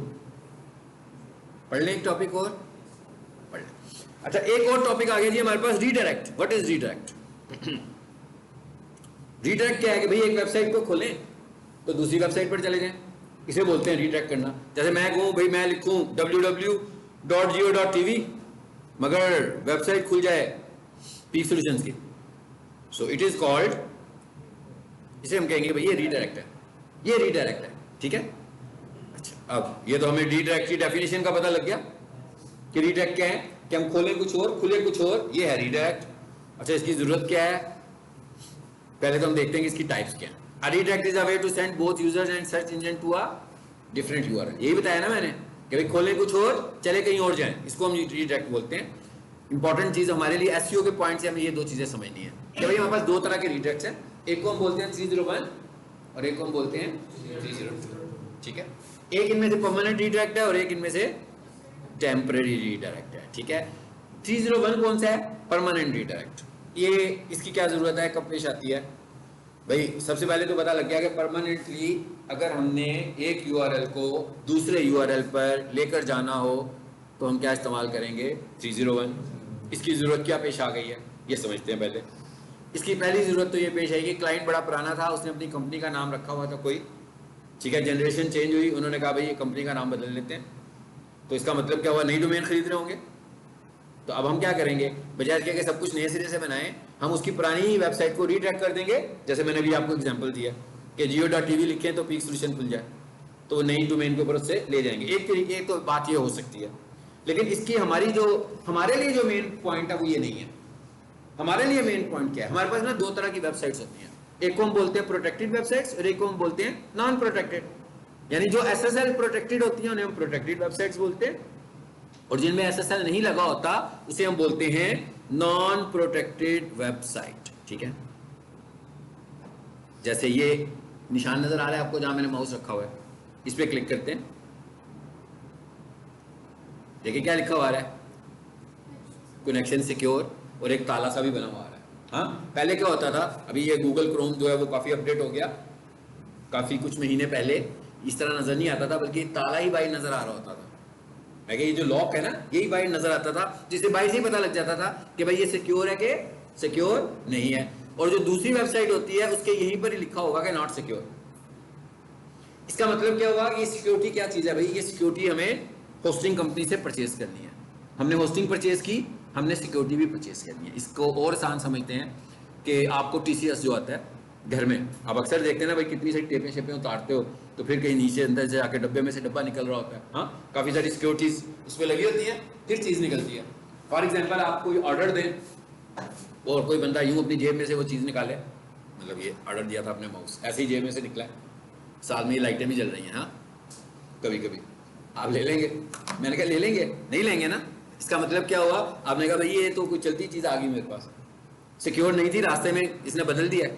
पढ़ लें एक टॉपिक और पढ़ लें। अच्छा, एक और टॉपिक आ गया जी हमारे पास, redirect. What is redirect? Redirect क्या है कि भाई एक वेबसाइट को खोलें तो दूसरी वेबसाइट पर चले जाएं, इसे बोलते हैं रीडायरेक्ट करना। जैसे मैं कहूं भाई मैं लिखूं www.geo.tv, मगर वेबसाइट खुल जाए पीक सॉल्यूशंस की, सो इट इज कॉल्ड, इसे हम कहेंगे भाई ये रीडायरेक्ट है, ये रीडायरेक्ट है, ठीक है। अच्छा, अब ये तो हमें रीडायरेक्ट की डेफिनेशन का पता लग गया कि रीडायरेक्ट क्या है, कि हम खोलें कुछ और खुले कुछ और, ये है रीडायरेक्ट। अच्छा, इसकी जरूरत क्या है, पहले तो हम देखते हैं कि इसकी टाइप्स क्या है। A redirect is a way to send both users and search engine to a different URL। यही बताया ना मैंने कि भाई खोलें कुछ और चले कहीं और जाएं, इसको हम रीडायरेक्ट बोलते हैं। इंपॉर्टेंट चीज हमारे लिए एसईओ के पॉइंट से हमें ये दो चीजें समझनी है कि भाई हमारे पास दो तरह के रीडायरेक्ट्स हैं, एक को हम बोलते हैं 301 और एक को हम बोलते हैं 302, ठीक है। एक इनमें से परमानेंट रीडायरेक्ट है और एक इनमें से टेम्पररी रीडायरेक्ट है, ठीक है। 301 कौन सा है? Permanent redirect. ये इसकी क्या जरूरत है, कब पेश आती है भाई? सबसे पहले तो पता लग गया कि परमानेंटली अगर हमने एक यूआरएल को दूसरे यूआरएल पर लेकर जाना हो तो हम क्या इस्तेमाल करेंगे? 301। इसकी ज़रूरत क्या पेश आ गई है ये समझते हैं पहले। इसकी पहली ज़रूरत तो ये पेश आई कि क्लाइंट बड़ा पुराना था, उसने अपनी कंपनी का नाम रखा हुआ था कोई, ठीक है। जनरेशन चेंज हुई, उन्होंने कहा भाई ये कंपनी का नाम बदल लेते हैं, तो इसका मतलब क्या हुआ, नई डोमेन खरीद रहे होंगे। तो अब हम क्या करेंगे, बजाय इसके कि सब कुछ नए सिरे से बनाएं, हम उसकी पुरानी वेबसाइट को रीट्रैक कर देंगे। जैसे मैंने भी आपको एग्जांपल दिया कि geo.tv लिखें तो पीक सॉल्यूशन खुल जाए, तो वो नई डोमेन के ऊपर उससे ले जाएंगे। एक तरीके तो बात ये हो सकती है, लेकिन इसकी हमारे लिए जो मेन पॉइंट है वो ये नहीं है। हमारे लिए मेन पॉइंट क्या है, हमारे पास ना दो तरह की वेबसाइट्स होती हैं, एक को हम बोलते हैं प्रोटेक्टेड वेबसाइट्स और एक को हम बोलते हैं नॉन प्रोटेक्टेड। यानी जो SSL प्रोटेक्टेड होती है उन्हें हम प्रोटेक्टेड वेबसाइट्स बोलते हैं, और जिनमें SSL नहीं लगा होता उसे हम बोलते हैं नॉन प्रोटेक्टेड वेबसाइट, ठीक है। जैसे ये निशान नजर आ रहा है आपको जहां मैंने माउस रखा हुआ है, इस पे क्लिक करते हैं, देखिए क्या लिखा हुआ है, कनेक्शन सिक्योर, और एक ताला सा भी बना हुआ है। हाँ, पहले क्या होता था, अभी ये गूगल क्रोम जो है वो काफी अपडेट हो गया, काफी कुछ महीने पहले इस तरह नजर नहीं आता था, बल्कि ताला ही बाई नजर आ रहा होता था। ये जो लॉक है ना, यही बाहर नजर आता था, जिससे बाहर से ही पता लग जाता था कि भाई ये सिक्योर है कि सिक्योर नहीं है। और जो दूसरी वेबसाइट होती है उसके यहीं पर ही लिखा होगा कि नॉट सिक्योर। इसका मतलब क्या हुआ कि ये सिक्योरिटी क्या चीज़ है भाई? ये सिक्योरिटी हमें होस्टिंग कंपनी से परचेज करनी है। हमने होस्टिंग परचेज की, हमने सिक्योरिटी भी परचेज करनी है। इसको और आसान समझते हैं कि आपको टीसीएस जो आता है घर में, आप अक्सर देखते हैं ना भाई, कितनी सारी टेपें शेपें उतारते हो तो फिर कहीं नीचे अंदर से आके डब्बे में से डब्बा निकल रहा होता है। हाँ, काफ़ी सारी सिक्योरिटीज उसमें लगी होती है, फिर चीज़ निकलती है। फॉर एग्जाम्पल आप कोई ऑर्डर दें और कोई बंदा यूँ अपनी जेब में से वो चीज़ निकाले, मतलब ये ऑर्डर दिया था अपने माउस, ऐसे ही जेब में से निकला है, साल में ये लाइटें भी जल रही हैं। हाँ, कभी कभी आप ले लेंगे? मैंने कहा ले लेंगे? नहीं लेंगे ना। इसका मतलब क्या हुआ? आपने कहा भाई ये तो कोई चलती चीज़ आ गई मेरे पास, सिक्योर नहीं थी, रास्ते में इसने बदल दिया है।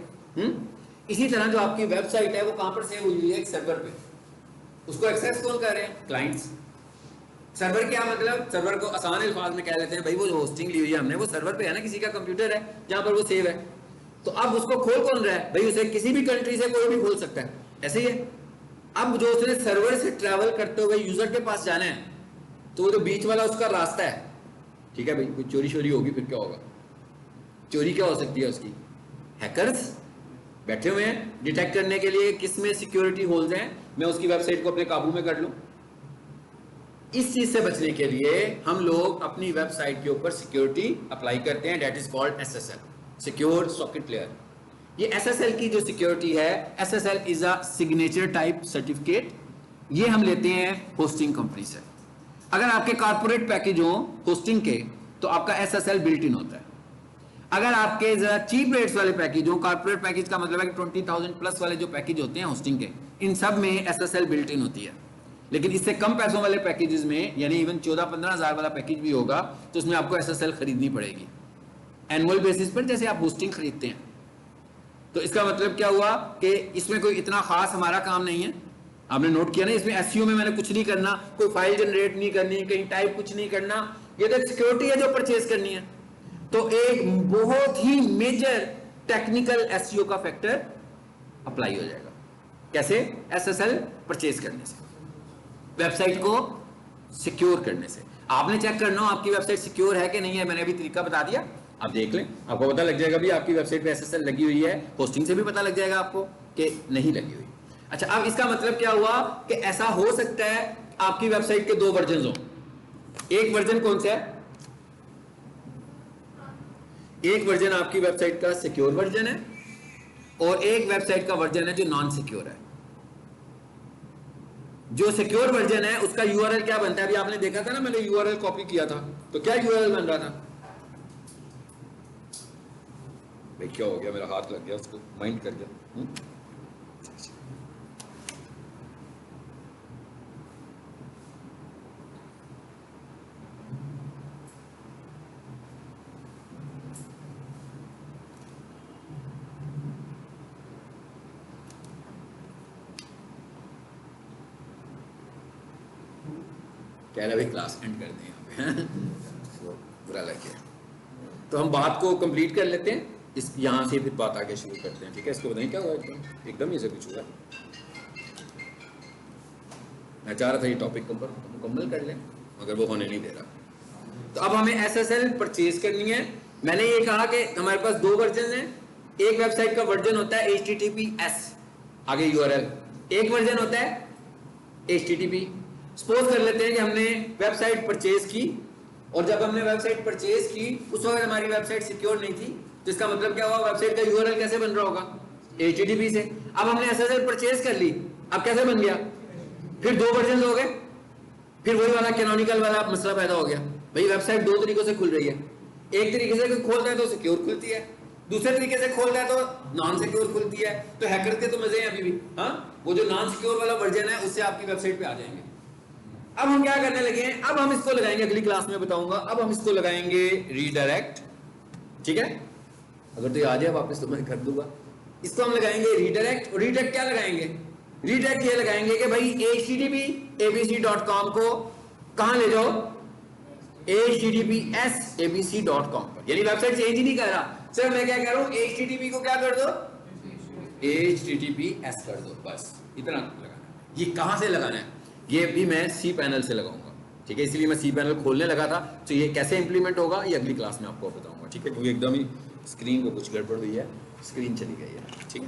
इसी तरह जो आपकी वेबसाइट है वो कहाँ पर सेव हुई है? एक सर्वर पे। उसको एक्सेस कौन कर रहे हैं? क्लाइंट्स। सर्वर क्या मतलब? सर्वर को आसान अल्फाज में कह लेते हैं भाई वो जो होस्टिंग ली हुई है हमने, वो सर्वर पे है ना, किसी का कंप्यूटर है जहाँ पर वो सेव है। तो अब उसको खोल कौन रहा है भाई? उसे किसी भी कंट्री से कोई भी खोल सकता है, ऐसे ही है। अब जो उसने सर्वर से ट्रैवल करते हुए यूजर के पास जाना है, तो वो जो बीच वाला उसका रास्ता है, ठीक है भाई, कोई चोरी शोरी होगी फिर क्या होगा? चोरी क्या हो सकती है उसकी? हैकर्स बैठे हुए हैं डिटेक्ट करने के लिए किस में सिक्योरिटी होल्स हैं, मैं उसकी वेबसाइट को अपने काबू में कर लूं। इस चीज से बचने के लिए हम लोग अपनी वेबसाइट के ऊपर सिक्योरिटी अप्लाई करते हैं, that is called SSL, secure socket layer. ये एसएसएल की जो सिक्योरिटी है, SSL is a signature type certificate, ये हम लेते हैं होस्टिंग कंपनी से। अगर आपके कॉर्पोरेट पैकेज हो होस्टिंग के तो आपका एसएसएल बिल्ट इन होता है। अगर आपके जरा चीप रेट्स वाले पैकेज हो, कॉर्पोरेट पैकेज का मतलब है कि 20,000 प्लस वाले जो पैकेज होते हैं होस्टिंग के, इन सब में एसएसएल बिल्ट इन होती है। लेकिन इससे कम पैसों वाले पैकेजेस में, यानी इवन 14-15 हज़ार वाला पैकेज भी होगा, तो उसमें आपको एसएसएल खरीदनी पड़ेगी एनुअल बेसिस पर, जैसे आप होस्टिंग खरीदते हैं। तो इसका मतलब क्या हुआ कि इसमें कोई इतना खास हमारा काम नहीं है। आपने नोट किया ना, इसमें एसईओ में मैंने कुछ नहीं करना, कोई फाइल जनरेट नहीं करनी, कहीं टाइप कुछ नहीं करना, ये तो सिक्योरिटी है जो परचेज करनी है। तो एक बहुत ही मेजर टेक्निकल एसईओ का फैक्टर अप्लाई हो जाएगा। कैसे? एसएसएल परचेज करने से, वेबसाइट को सिक्योर करने से। आपने चेक करना हो आपकी वेबसाइट सिक्योर है कि नहीं है, मैंने अभी तरीका बता दिया, आप देख लें, आपको पता लग जाएगा भी आपकी वेबसाइट पे एसएसएल लगी हुई है। होस्टिंग से भी पता लग जाएगा आपको कि नहीं लगी हुई। अच्छा, अब इसका मतलब क्या हुआ कि ऐसा हो सकता है आपकी वेबसाइट के दो वर्जन हो। एक वर्जन कौन सा है? एक वर्जन आपकी वेबसाइट का सिक्योर वर्जन है और एक वेबसाइट का वर्जन है जो नॉन सिक्योर है। जो सिक्योर वर्जन है उसका यूआरएल क्या बनता है? अभी आपने देखा था ना, मैंने यूआरएल कॉपी किया था, तो क्या यूआरएल बन रहा था भाई? क्या हो गया? मेरा हाथ लग गया, उसको माइंड कर गया। कह रहे भाई क्लास एंड कर दें यहाँ पे, तो बुरा लग गया। तो हम बात को कंप्लीट कर लेते हैं, इस यहाँ से फिर बात आगे शुरू करते हैं, ठीक है? इसको बताएं क्या हुआ? एकदम ही से कुछ हुआ। मैं चाह रहा था ये टॉपिक को मुकम्मल कर लें, मगर वो होने नहीं दे रहा। तो अब हमें एसएसएल परचेज करनी है। मैंने ये कहा कि हमारे पास दो वर्जन हैं। एक वेबसाइट का वर्जन होता है HTTPS, आगे यूआरएल। एक वर्जन होता है HTTP। सपोज कर लेते हैं कि हमने वेबसाइट परचेज की, और जब हमने वेबसाइट परचेज की उस वक्त हमारी वेबसाइट सिक्योर नहीं थी, तो इसका मतलब क्या हुआ? वेबसाइट का यूआरएल कैसे बन रहा होगा? HTTP से। अब हमने एसएसएल परचेज कर ली, अब कैसे बन गया? फिर दो वर्जन हो गए, फिर वही वाला कैनोनिकल वाला मसला पैदा हो गया। भाई वेबसाइट दो तरीकों से खुल रही है, एक तरीके से खोलता है तो सिक्योर खुलती है, दूसरे तरीके से खोलता है तो नॉन सिक्योर खुलती है। तो हैकर के तो मजे हैं अभी भी। हाँ, वो जो नॉन सिक्योर वाला वर्जन है उससे आपकी वेबसाइट पे आ जाएंगे। अब हम क्या करने लगे हैं? अब हम इसको लगाएंगे, अगली क्लास में बताऊंगा। अब हम इसको लगाएंगे रीडायरेक्ट, ठीक है? अगर तो ये आ जाए वापस तो मैं कर दूंगा। इसको हम लगाएंगे रीडायरेक्ट। और रीडायरेक्ट क्या लगाएंगे? रीडायरेक्ट ये लगाएंगे कि भाई http://abc.com को कहां ले जाओ? https://abc.com पर। यानी वेबसाइट चेंज ही नहीं कर रहा, सर मैं क्या कह रहा हूं, http को क्या कर दो? https कर दो, बस इतना लगाना है। ये कहां से लगाना है? ये भी मैं सी पैनल से लगाऊंगा, ठीक है? इसलिए मैं सी पैनल खोलने लगा था। तो ये कैसे इंप्लीमेंट होगा ये अगली क्लास में आपको बताऊंगा, ठीक है? क्योंकि एकदम ही स्क्रीन को कुछ गड़बड़ हुई है, स्क्रीन चली गई है, ठीक है?